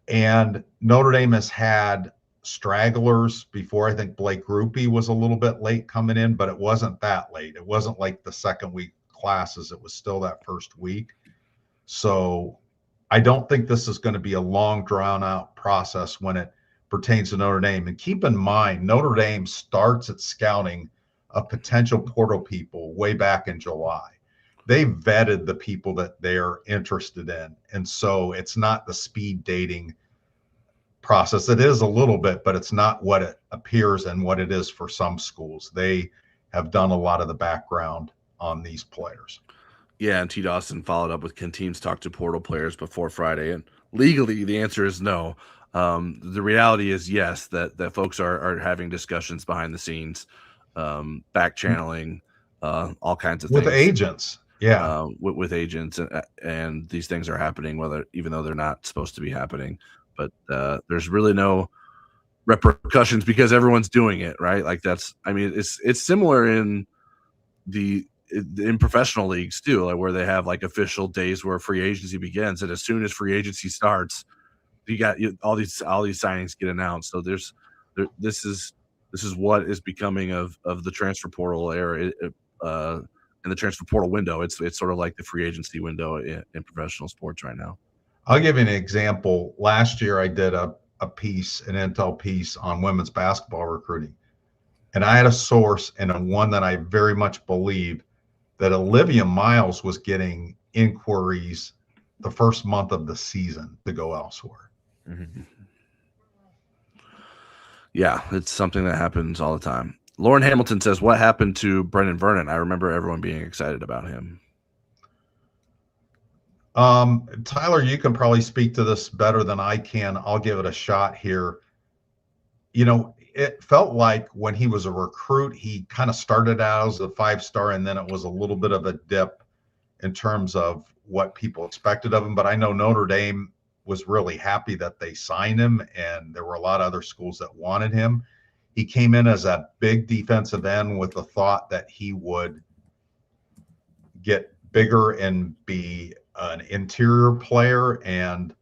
And Notre Dame has had stragglers before. I think Blake Grupe was a little bit late coming in, but it wasn't that late. It wasn't like the second week classes. It was still that first week. So I don't think this is going to be a long, drawn out process when it pertains to Notre Dame. And keep in mind, Notre Dame starts its scouting of potential portal people way back in July. They vetted the people that they're interested in. And so it's not the speed dating process. It is a little bit, but it's not what it appears and what it is for some schools. They have done a lot of the background on these players. Yeah, and T. Dawson followed up with, can teams talk to portal players before Friday? And legally, the answer is no. The reality is yes, that folks are having discussions behind the scenes, back channeling, all kinds of things. With agents. Yeah. With agents, and these things are happening, even though they're not supposed to be happening. But there's really no repercussions because everyone's doing it, right? Like it's similar in professional leagues too, like where they have like official days where free agency begins, and as soon as free agency starts, you got all these signings get announced. So this is what is becoming of the transfer portal era, in the transfer portal window. It's sort of like the free agency window in professional sports right now. I'll give you an example. Last year I did an intel piece on women's basketball recruiting, and I had a source, and one that I very much believe, that Olivia Miles was getting inquiries the first month of the season to go elsewhere. Mm-hmm. Yeah, it's something that happens all the time. Lauren Hamilton says, what happened to Brendan Vernon? I remember everyone being excited about him. Tyler, you can probably speak to this better than I can. I'll give it a shot here. It felt like when he was a recruit, he kind of started out as a 5-star, and then it was a little bit of a dip in terms of what people expected of him. But I know Notre Dame was really happy that they signed him, and there were a lot of other schools that wanted him. He came in as a big defensive end with the thought that he would get bigger and be an interior player. And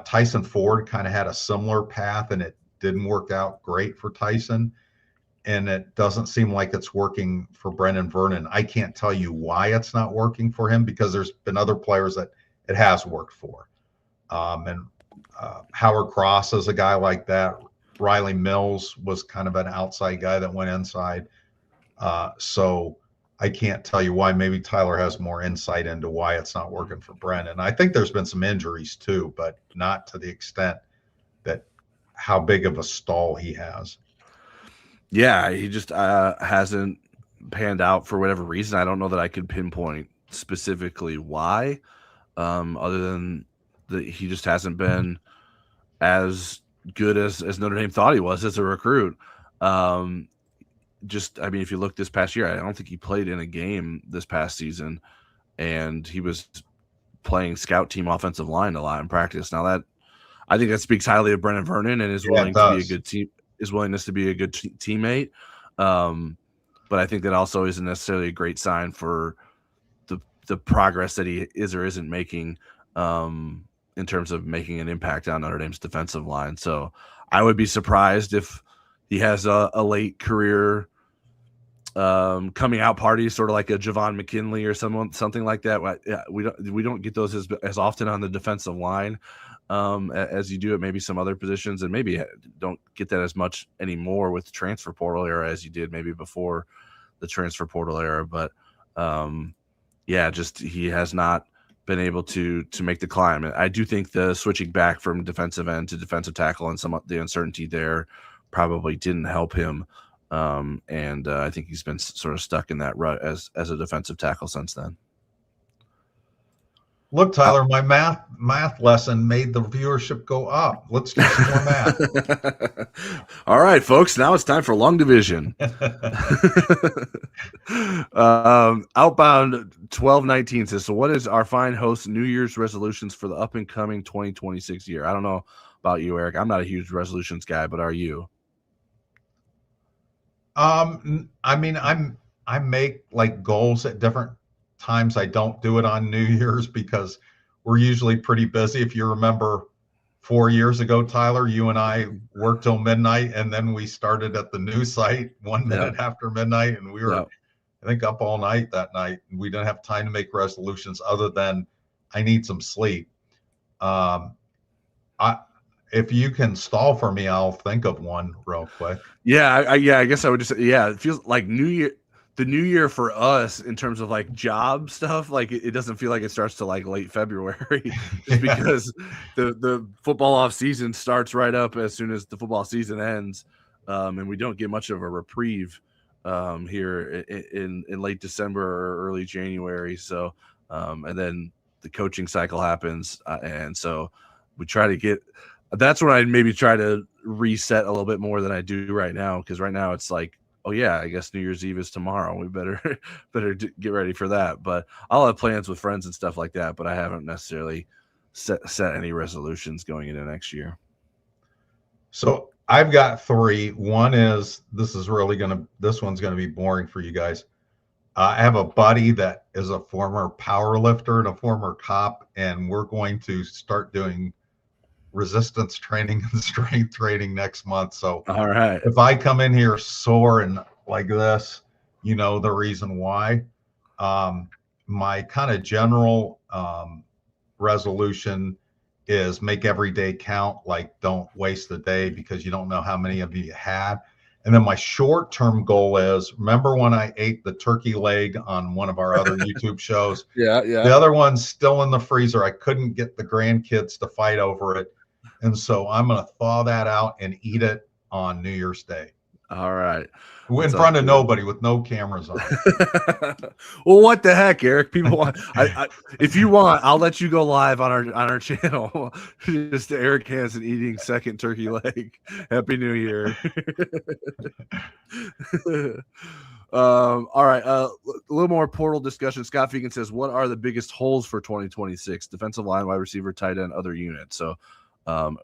Tyson Ford kind of had a similar path, and it didn't work out great for Tyson. And it doesn't seem like it's working for Brendan Vernon. I can't tell you why it's not working for him, because there's been other players that it has worked for. And Howard Cross is a guy like that. Riley Mills was kind of an outside guy that went inside. So I can't tell you why. Maybe Tyler has more insight into why it's not working for Brendan. I think there's been some injuries too, but not to the extent that how big of a stall he has. Yeah, he just hasn't panned out for whatever reason. I don't know that I could pinpoint specifically why, other than that he just hasn't been as good as Notre Dame thought he was as a recruit. If you look this past year, I don't think he played in a game this past season, and he was playing scout team offensive line a lot in practice. Now I think that speaks highly of Brendan Vernon and his willingness to be a good teammate. But I think that also isn't necessarily a great sign for the progress that he is or isn't making in terms of making an impact on Notre Dame's defensive line. So I would be surprised if he has a late career coming out party, sort of like a Javon McKinley or something like that. We don't get those as often on the defensive line as you do at maybe some other positions, and maybe don't get that as much anymore with the transfer portal era as you did maybe before the transfer portal era. But he has not been able to make the climb. And I do think the switching back from defensive end to defensive tackle and some of the uncertainty there probably didn't help him. I think he's been sort of stuck in that rut as a defensive tackle since then. Look, Tyler, my math lesson made the viewership go up. Let's do some more math. All right, folks. Now it's time for long division. Outbound 1219 says, so what is our fine host New Year's resolutions for the up and coming 2026 year? I don't know about you, Eric. I'm not a huge resolutions guy, but are you? I make like goals at different times. I don't do it on New Year's because we're usually pretty busy. If you remember 4 years ago, Tyler, you and I worked till midnight, and then we started at the new site 1 minute after midnight, and we were, I think, up all night that night. And we didn't have time to make resolutions other than I need some sleep. If you can stall for me, I'll think of one real quick. I guess I would just say, it feels like the new year for us in terms of like job stuff, like it doesn't feel like it starts to like late February just because the football off season starts right up as soon as the football season ends. And we don't get much of a reprieve here in late December or early January. So, and then the coaching cycle happens. And so we try to get, that's when I maybe try to reset a little bit more than I do right now. Because right now it's like, oh yeah, I guess New Year's Eve is tomorrow. We better get ready for that. But I'll have plans with friends and stuff like that. But I haven't necessarily set any resolutions going into next year. So I've got three. One is this one's gonna be boring for you guys. I have a buddy that is a former power lifter and a former cop, and we're going to start doing resistance training and strength training next month. So all right, if I come in here sore and like this, you know the reason why. My kind of general resolution is make every day count. Like, don't waste the day because you don't know how many of you had. And then my short-term goal is, remember when I ate the turkey leg on one of our other YouTube shows? Yeah. The other one's still in the freezer. I couldn't get the grandkids to fight over it. And so I'm going to thaw that out and eat it on New Year's Day. All right. In front of nobody, with no cameras on. Well, what the heck, Eric? People want. If you want, I'll let you go live on our channel. Just Eric Hansen eating second turkey leg. Happy New Year. All right. A little more portal discussion. Scott Fegan says, "What are the biggest holes for 2026? Defensive line, wide receiver, tight end, other units." So, I'm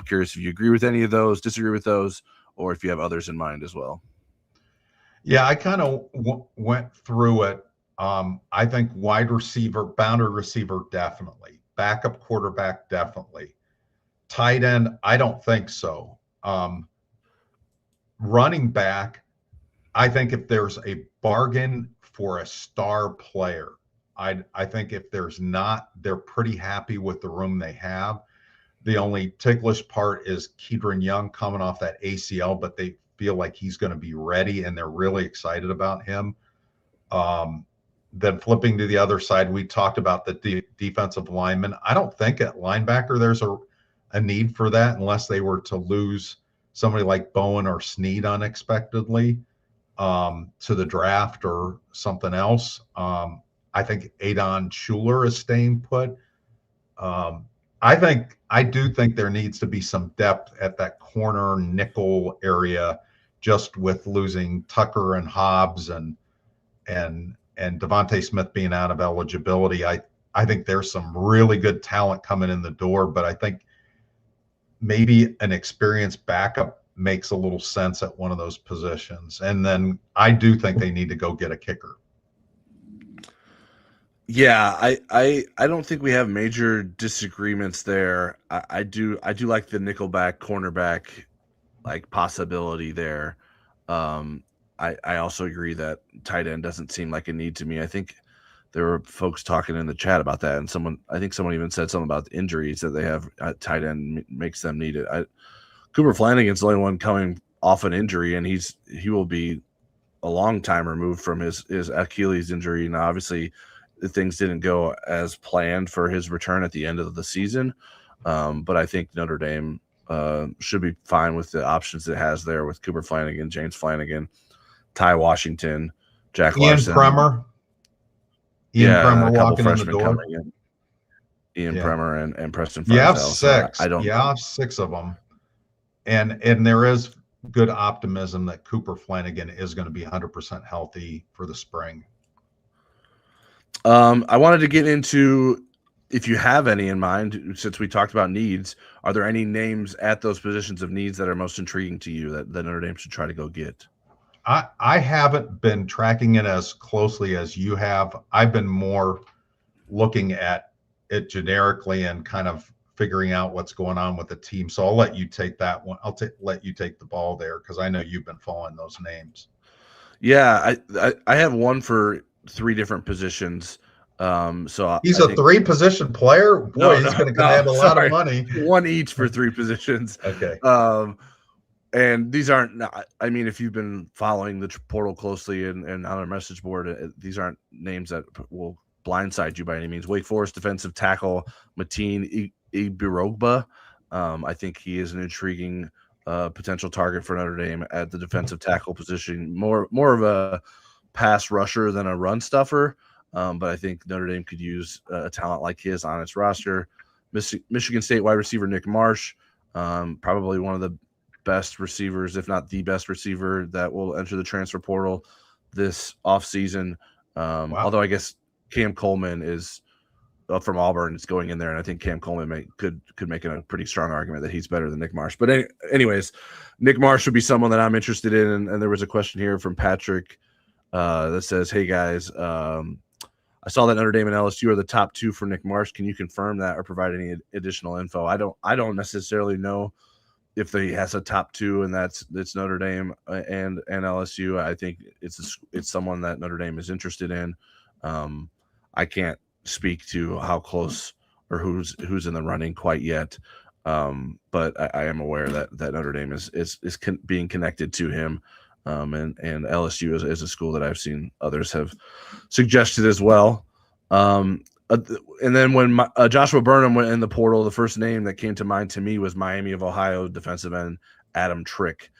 curious if you agree with any of those, disagree with those, or if you have others in mind as well. Yeah, I kind of went through it. I think wide receiver, boundary receiver, definitely. Backup quarterback, definitely. Tight end, I don't think so. Running back, I think if there's a bargain for a star player, I think if there's not, they're pretty happy with the room they have. The only ticklish part is Caterina Young coming off that ACL, but they feel like he's going to be ready and they're really excited about him. Then flipping to the other side, we talked about the defensive lineman. I don't think at linebacker there's a need for that unless they were to lose somebody like Bowen or Snead unexpectedly to the draft or something else. I think Adon Schuler is staying put. I do think there needs to be some depth at that corner nickel area, just with losing Tucker and Hobbs and Devontae Smith being out of eligibility. I think there's some really good talent coming in the door, but I think maybe an experienced backup makes a little sense at one of those positions. And then I do think they need to go get a kicker. Yeah, I don't think we have major disagreements there. I do like the nickelback cornerback like possibility there. I also agree that tight end doesn't seem like a need to me. I think there were folks talking in the chat about that, and I think someone even said something about the injuries that they have at tight end makes them need it. Cooper Flanagan's the only one coming off an injury, and he will be a long time removed from his Achilles injury. Now, obviously, things didn't go as planned for his return at the end of the season, but I think Notre Dame should be fine with the options it has there with Cooper Flanagan, James Flanagan, Ty Washington, Jack Larson. Ian Premer walking in the door. Ian Premer and Preston Farzell. You have six. So you have six of them. And there is good optimism that Cooper Flanagan is going to be 100% healthy for the spring. I wanted to get into, if you have any in mind, since we talked about needs, are there any names at those positions of needs that are most intriguing to you that Notre Dame should try to go get? I haven't been tracking it as closely as you have. I've been more looking at it generically and kind of figuring out what's going on with the team. So I'll let you take that one. Let you take the ball there because I know you've been following those names. Yeah, I have one for three different positions. So he's a three-position player. Boy, he's going to command a lot of money. One each for three positions. Okay. And these aren't. I mean, if you've been following the portal closely and on our message board, these aren't names that will blindside you by any means. Wake Forest defensive tackle Mateen Ibirogba. I think he is an intriguing potential target for Notre Dame at the defensive tackle position. More of a pass rusher than a run stuffer. But I think Notre Dame could use a talent like his on its roster. Michigan State wide receiver Nick Marsh, probably one of the best receivers, if not the best receiver that will enter the transfer portal this offseason. Wow. Although I guess Cam Coleman is from Auburn, is going in there, and I think Cam Coleman could make a pretty strong argument that he's better than Nick Marsh. But anyways, Nick Marsh would be someone that I'm interested in. And there was a question here from Patrick that says, "Hey guys, I saw that Notre Dame and LSU are the top two for Nick Marsh. Can you confirm that or provide any additional info?" I don't necessarily know if he has a top two, and it's Notre Dame and LSU. I think it's someone that Notre Dame is interested in. I can't speak to how close or who's in the running quite yet. But I am aware that Notre Dame is being connected to him, and LSU is a school that I've seen others have suggested as well. And then when Joshua Burnham went in the portal, the first name that came to mind to me was Miami of Ohio defensive end Adam Trick.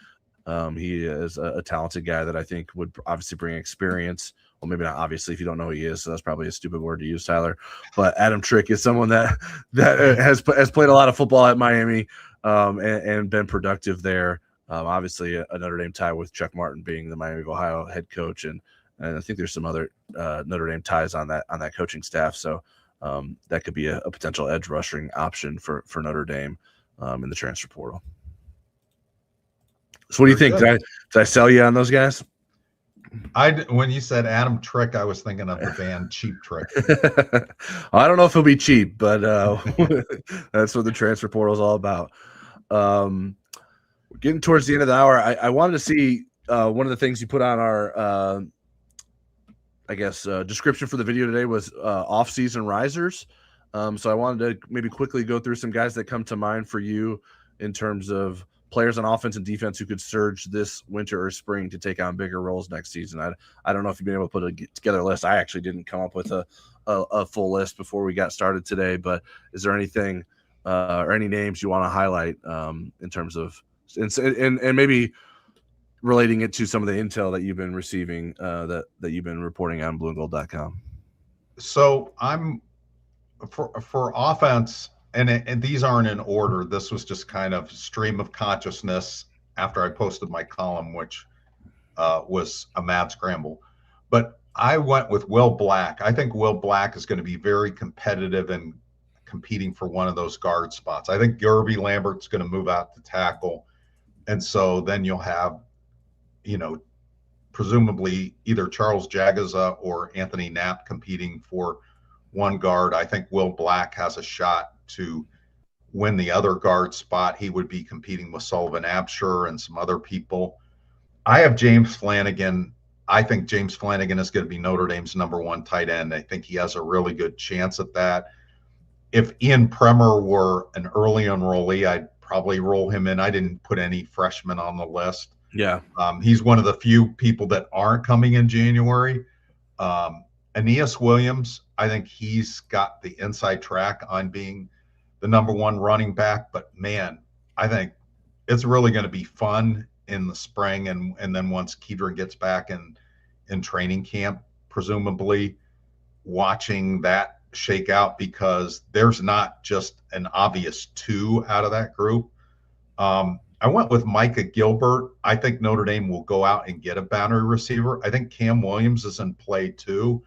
He is a talented guy that I think would obviously bring experience. Well, maybe not obviously if you don't know who he is, so that's probably a stupid word to use, Tyler. But Adam Trick is someone that has played a lot of football at Miami, and been productive there. Obviously, a Notre Dame tie with Chuck Martin being the Miami of Ohio head coach, and I think there's some other Notre Dame ties on that coaching staff. So that could be a potential edge rushing option for Notre Dame in the transfer portal. So what do you think? Did I sell you on those guys? When you said Adam Trick, I was thinking of the band Cheap Trick. I don't know if he'll be cheap, but that's what the transfer portal is all about. We're getting towards the end of the hour. I wanted to see one of the things you put on our, description for the video today was off-season risers. So I wanted to maybe quickly go through some guys that come to mind for you in terms of players on offense and defense who could surge this winter or spring to take on bigger roles next season. I don't know if you've been able to put together a list. I actually didn't come up with a full list before we got started today, but is there anything or any names you want to highlight in terms of and maybe relating it to some of the intel that you've been receiving that you've been reporting on blueandgold.com? So I'm for offense, and these aren't in order. This was just kind of stream of consciousness after I posted my column, which was a mad scramble. But I went with Will Black. I think Will Black is going to be very competitive and competing for one of those guard spots. I think Gerby Lambert's going to move out to tackle. And so then you'll have, presumably either Charles Jagaza or Anthony Knapp competing for one guard. I think Will Black has a shot to win the other guard spot. He would be competing with Sullivan Absher and some other people. I have James Flanagan. I think James Flanagan is going to be Notre Dame's #1 tight end. I think he has a really good chance at that. If Ian Premer were an early enrollee, I'd probably roll him in. I didn't put any freshmen on the list. Yeah. He's one of the few people that aren't coming in January. Aneyas Williams, I think he's got the inside track on being the #1 running back. But, man, I think it's really going to be fun in the spring. And then once Kedron gets back in training camp, presumably watching that shake out, because there's not just an obvious two out of that group. I went with Micah Gilbert. I think Notre Dame will go out and get a boundary receiver. I think Cam Williams is in play too.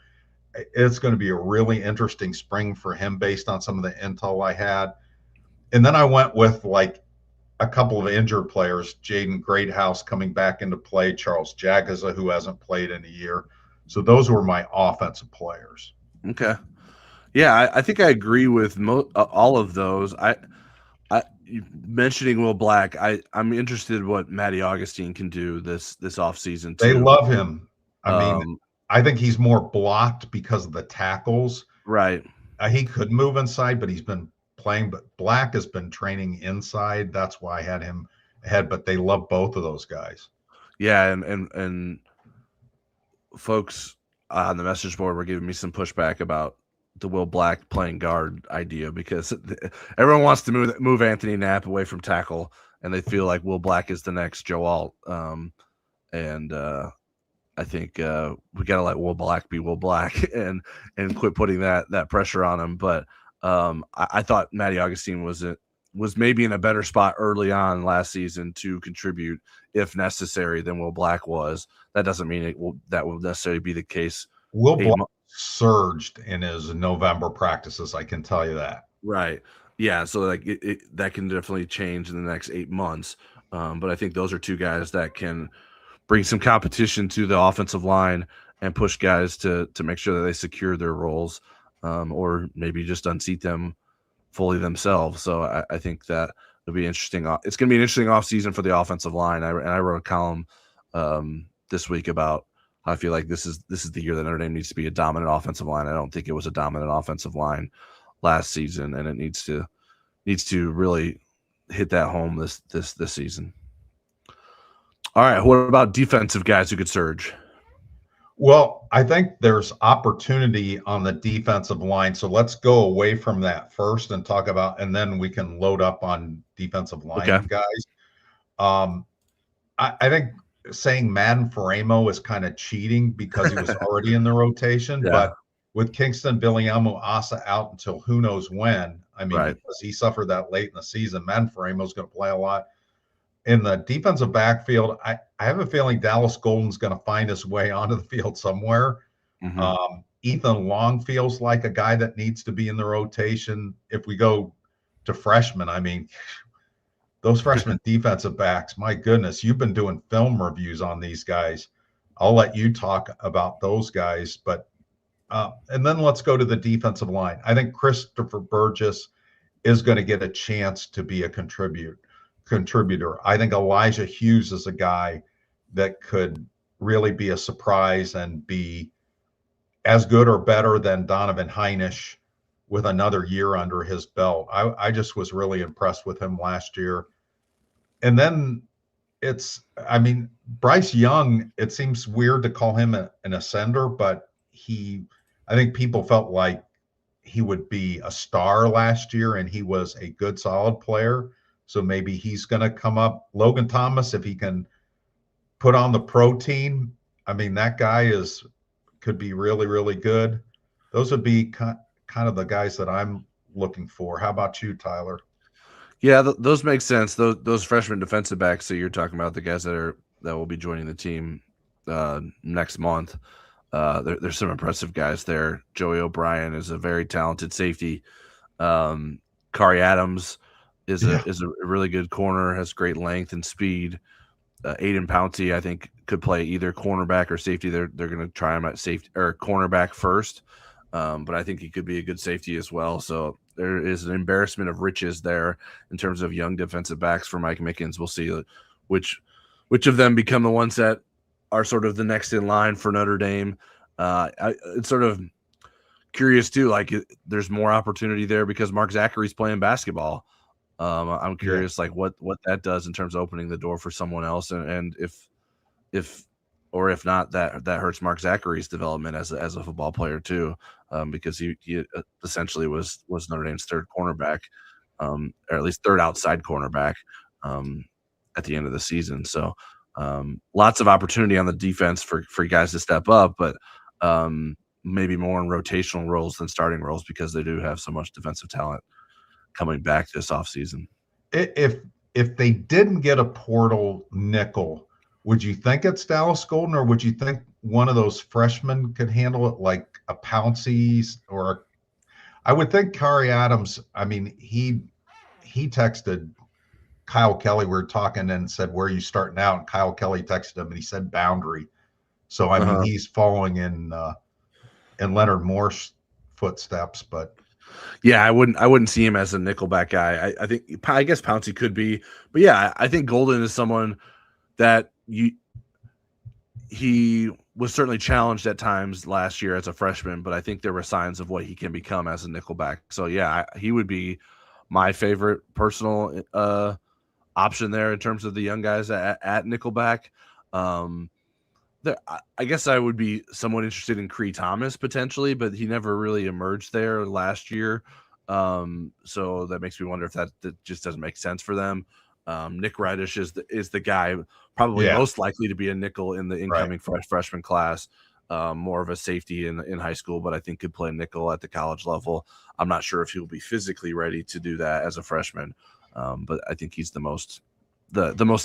It's going to be a really interesting spring for him based on some of the intel I had. And then I went with like a couple of injured players, Jaden Greathouse coming back into play, Charles Jagaza, who hasn't played in a year. So those were my offensive players. Okay. Yeah, I think I agree with all of those. Mentioning Will Black, I'm interested in what Matty Augustine can do this offseason too. They love him. I mean, I think he's more blocked because of the tackles. Right. He could move inside, but he's been playing. But Black has been training inside. That's why I had him ahead. But they love both of those guys. Yeah, and folks on the message board were giving me some pushback about the Will Black playing guard idea, because everyone wants to move Anthony Knapp away from tackle, and they feel like Will Black is the next Joe Alt. I think we got to let Will Black be Will Black and quit putting that pressure on him. But I thought Matty Augustine was maybe in a better spot early on last season to contribute if necessary than Will Black was. That doesn't mean that will necessarily be the case. Will Black surged in his November practices, I can tell you that. Right. Yeah, so like that can definitely change in the next 8 months. But I think those are two guys that can bring some competition to the offensive line and push guys to make sure that they secure their roles, or maybe just unseat them fully themselves. So I think that it'll be interesting. It's going to be an interesting offseason for the offensive line. I wrote a column this week about how I feel like this is the year that Notre Dame needs to be a dominant offensive line. I don't think it was a dominant offensive line last season, and it needs to really hit that home this season. All right, what about defensive guys who could surge? Well, I think there's opportunity on the defensive line. So let's go away from that first and talk about, and then we can load up on defensive line guys. I think saying Madden Faramo is kind of cheating because he was already in the rotation, but with Kingston Biliamu Asa out until who knows when, I mean, because he suffered that late in the season, Madden Faramo is going to play a lot. In the defensive backfield, I have a feeling Dallas Golden's going to find his way onto the field somewhere. Ethan Long feels like a guy that needs to be in the rotation. If we go to freshmen, I mean, those freshman defensive backs, my goodness, you've been doing film reviews on these guys. I'll let you talk about those guys. But and then let's go to the defensive line. I think Christopher Burgess is going to get a chance to be a contributor. I think Elijah Hughes is a guy that could really be a surprise and be as good or better than Donovan Heinisch with another year under his belt. I just was really impressed with him last year. And then I mean, Bryce Young, it seems weird to call him an ascender, but I think people felt like he would be a star last year, and he was a good, solid player. So maybe he's going to come up. Logan Thomas, if he can put on the protein, I mean, that guy could be really, really good. Those would be kind of the guys that I'm looking for. How about you, Tyler? Yeah, those make sense. Those freshman defensive backs that you're talking about, the guys that will be joining the team next month. There's some impressive guys there. Joey O'Brien is a very talented safety. Kari Adams is a really good corner, has great length and speed. Aiden Pouncey, I think, could play either cornerback or safety. They're going to try him at safety or cornerback first, but I think he could be a good safety as well. So there is an embarrassment of riches there in terms of young defensive backs for Mike Mickens. We'll see which of them become the ones that are sort of the next in line for Notre Dame. It's sort of curious too. Like there's more opportunity there because Mark Zachary's playing basketball. I'm curious, like what that does in terms of opening the door for someone else, and if not, that hurts Mark Zachary's development as a football player too, because he essentially was Notre Dame's third cornerback, or at least third outside cornerback at the end of the season. So lots of opportunity on the defense for guys to step up, but maybe more in rotational roles than starting roles because they do have so much defensive talent coming back this offseason. If they didn't get a portal nickel, would you think it's Dallas Golden, or would you think one of those freshmen could handle it, like a Pouncey? Or I would think Kari Adams. I mean, he texted Kyle Kelly. We were talking and said, "Where are you starting out?" And Kyle Kelly texted him and he said boundary. So I mean, he's following in Leonard Moore's footsteps, but. Yeah, I wouldn't see him as a nickelback guy. I guess Pouncey could be, but yeah, I think Golden is someone that he was certainly challenged at times last year as a freshman, but I think there were signs of what he can become as a nickelback. So yeah, he would be my favorite personal option there in terms of the young guys at nickelback. I guess I would be somewhat interested in Cree Thomas potentially, but he never really emerged there last year. So that makes me wonder if that just doesn't make sense for them. Nick Reddish is the guy probably most likely to be a nickel in the incoming freshman class. More of a safety in high school, but I think could play nickel at the college level. I'm not sure if he'll be physically ready to do that as a freshman, but I think he's the most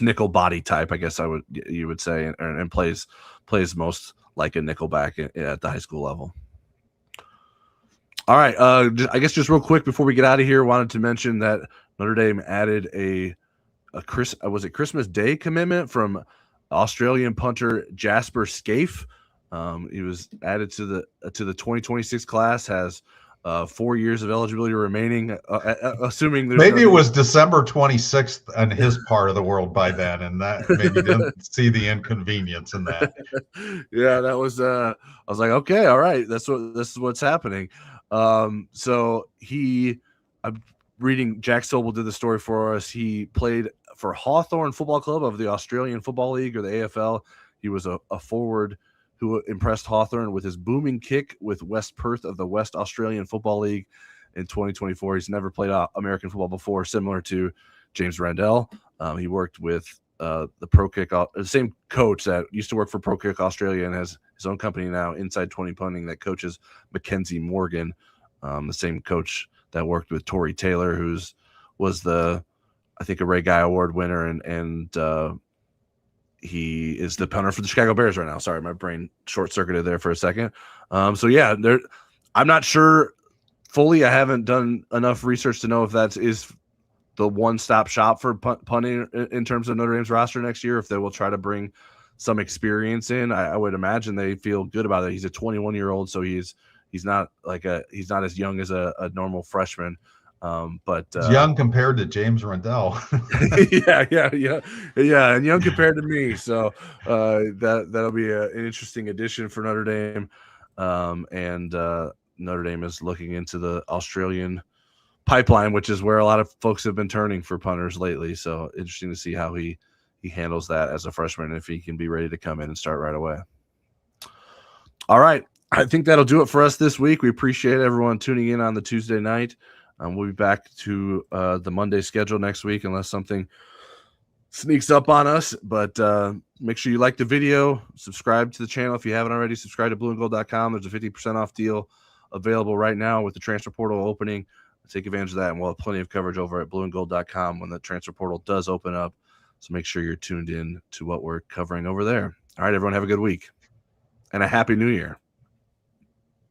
nickel body type, I guess you would say, and plays most like a nickelback at the high school level. All right, I guess just real quick before we get out of here, wanted to mention that Notre Dame added a Christmas Day commitment from Australian punter Jasper Scaife. He was added to the 2026 class, has 4 years of eligibility remaining, assuming there's maybe it was December 26th on his part of the world by then, and that maybe didn't see the inconvenience in that. Yeah, that was I was like, okay, all right, this is what's happening. So he reading, Jack Sobel did the story for us. He played for Hawthorn Football Club of the Australian Football League, or the AFL. He was a forward who impressed Hawthorn with his booming kick with West Perth of the West Australian Football League in 2024. He's never played American football before, similar to James Randell. He worked with the Pro Kick, the same coach that used to work for Pro Kick Australia and has his own company now, Inside 20 Punting, that coaches Mackenzie Morgan, the same coach that worked with Tory Taylor, was a Ray Guy Award winner, and he is the punter for the Chicago Bears right now. Sorry, my brain short-circuited there for a second. So yeah, I'm not sure fully. I haven't done enough research to know if that is the one-stop shop for punting in terms of Notre Dame's roster next year, if they will try to bring some experience in. I would imagine they feel good about it. He's a 21-year-old, so he's not as young as a normal freshman. But young compared to James Randell. yeah, and young compared to me. So that'll be an interesting addition for Notre Dame. And Notre Dame is looking into the Australian pipeline, which is where a lot of folks have been turning for punters lately. So interesting to see how he handles that as a freshman, if he can be ready to come in and start right away. All right, I think that'll do it for us this week. We appreciate everyone tuning in on the Tuesday night. We'll be back to the Monday schedule next week unless something sneaks up on us. But make sure you like the video, subscribe to the channel if you haven't already. Subscribe to blueandgold.com. There's a 50% off deal available right now with the transfer portal opening. Take advantage of that, and we'll have plenty of coverage over at blueandgold.com when the transfer portal does open up. So make sure you're tuned in to what we're covering over there. All right, everyone, have a good week and a happy new year.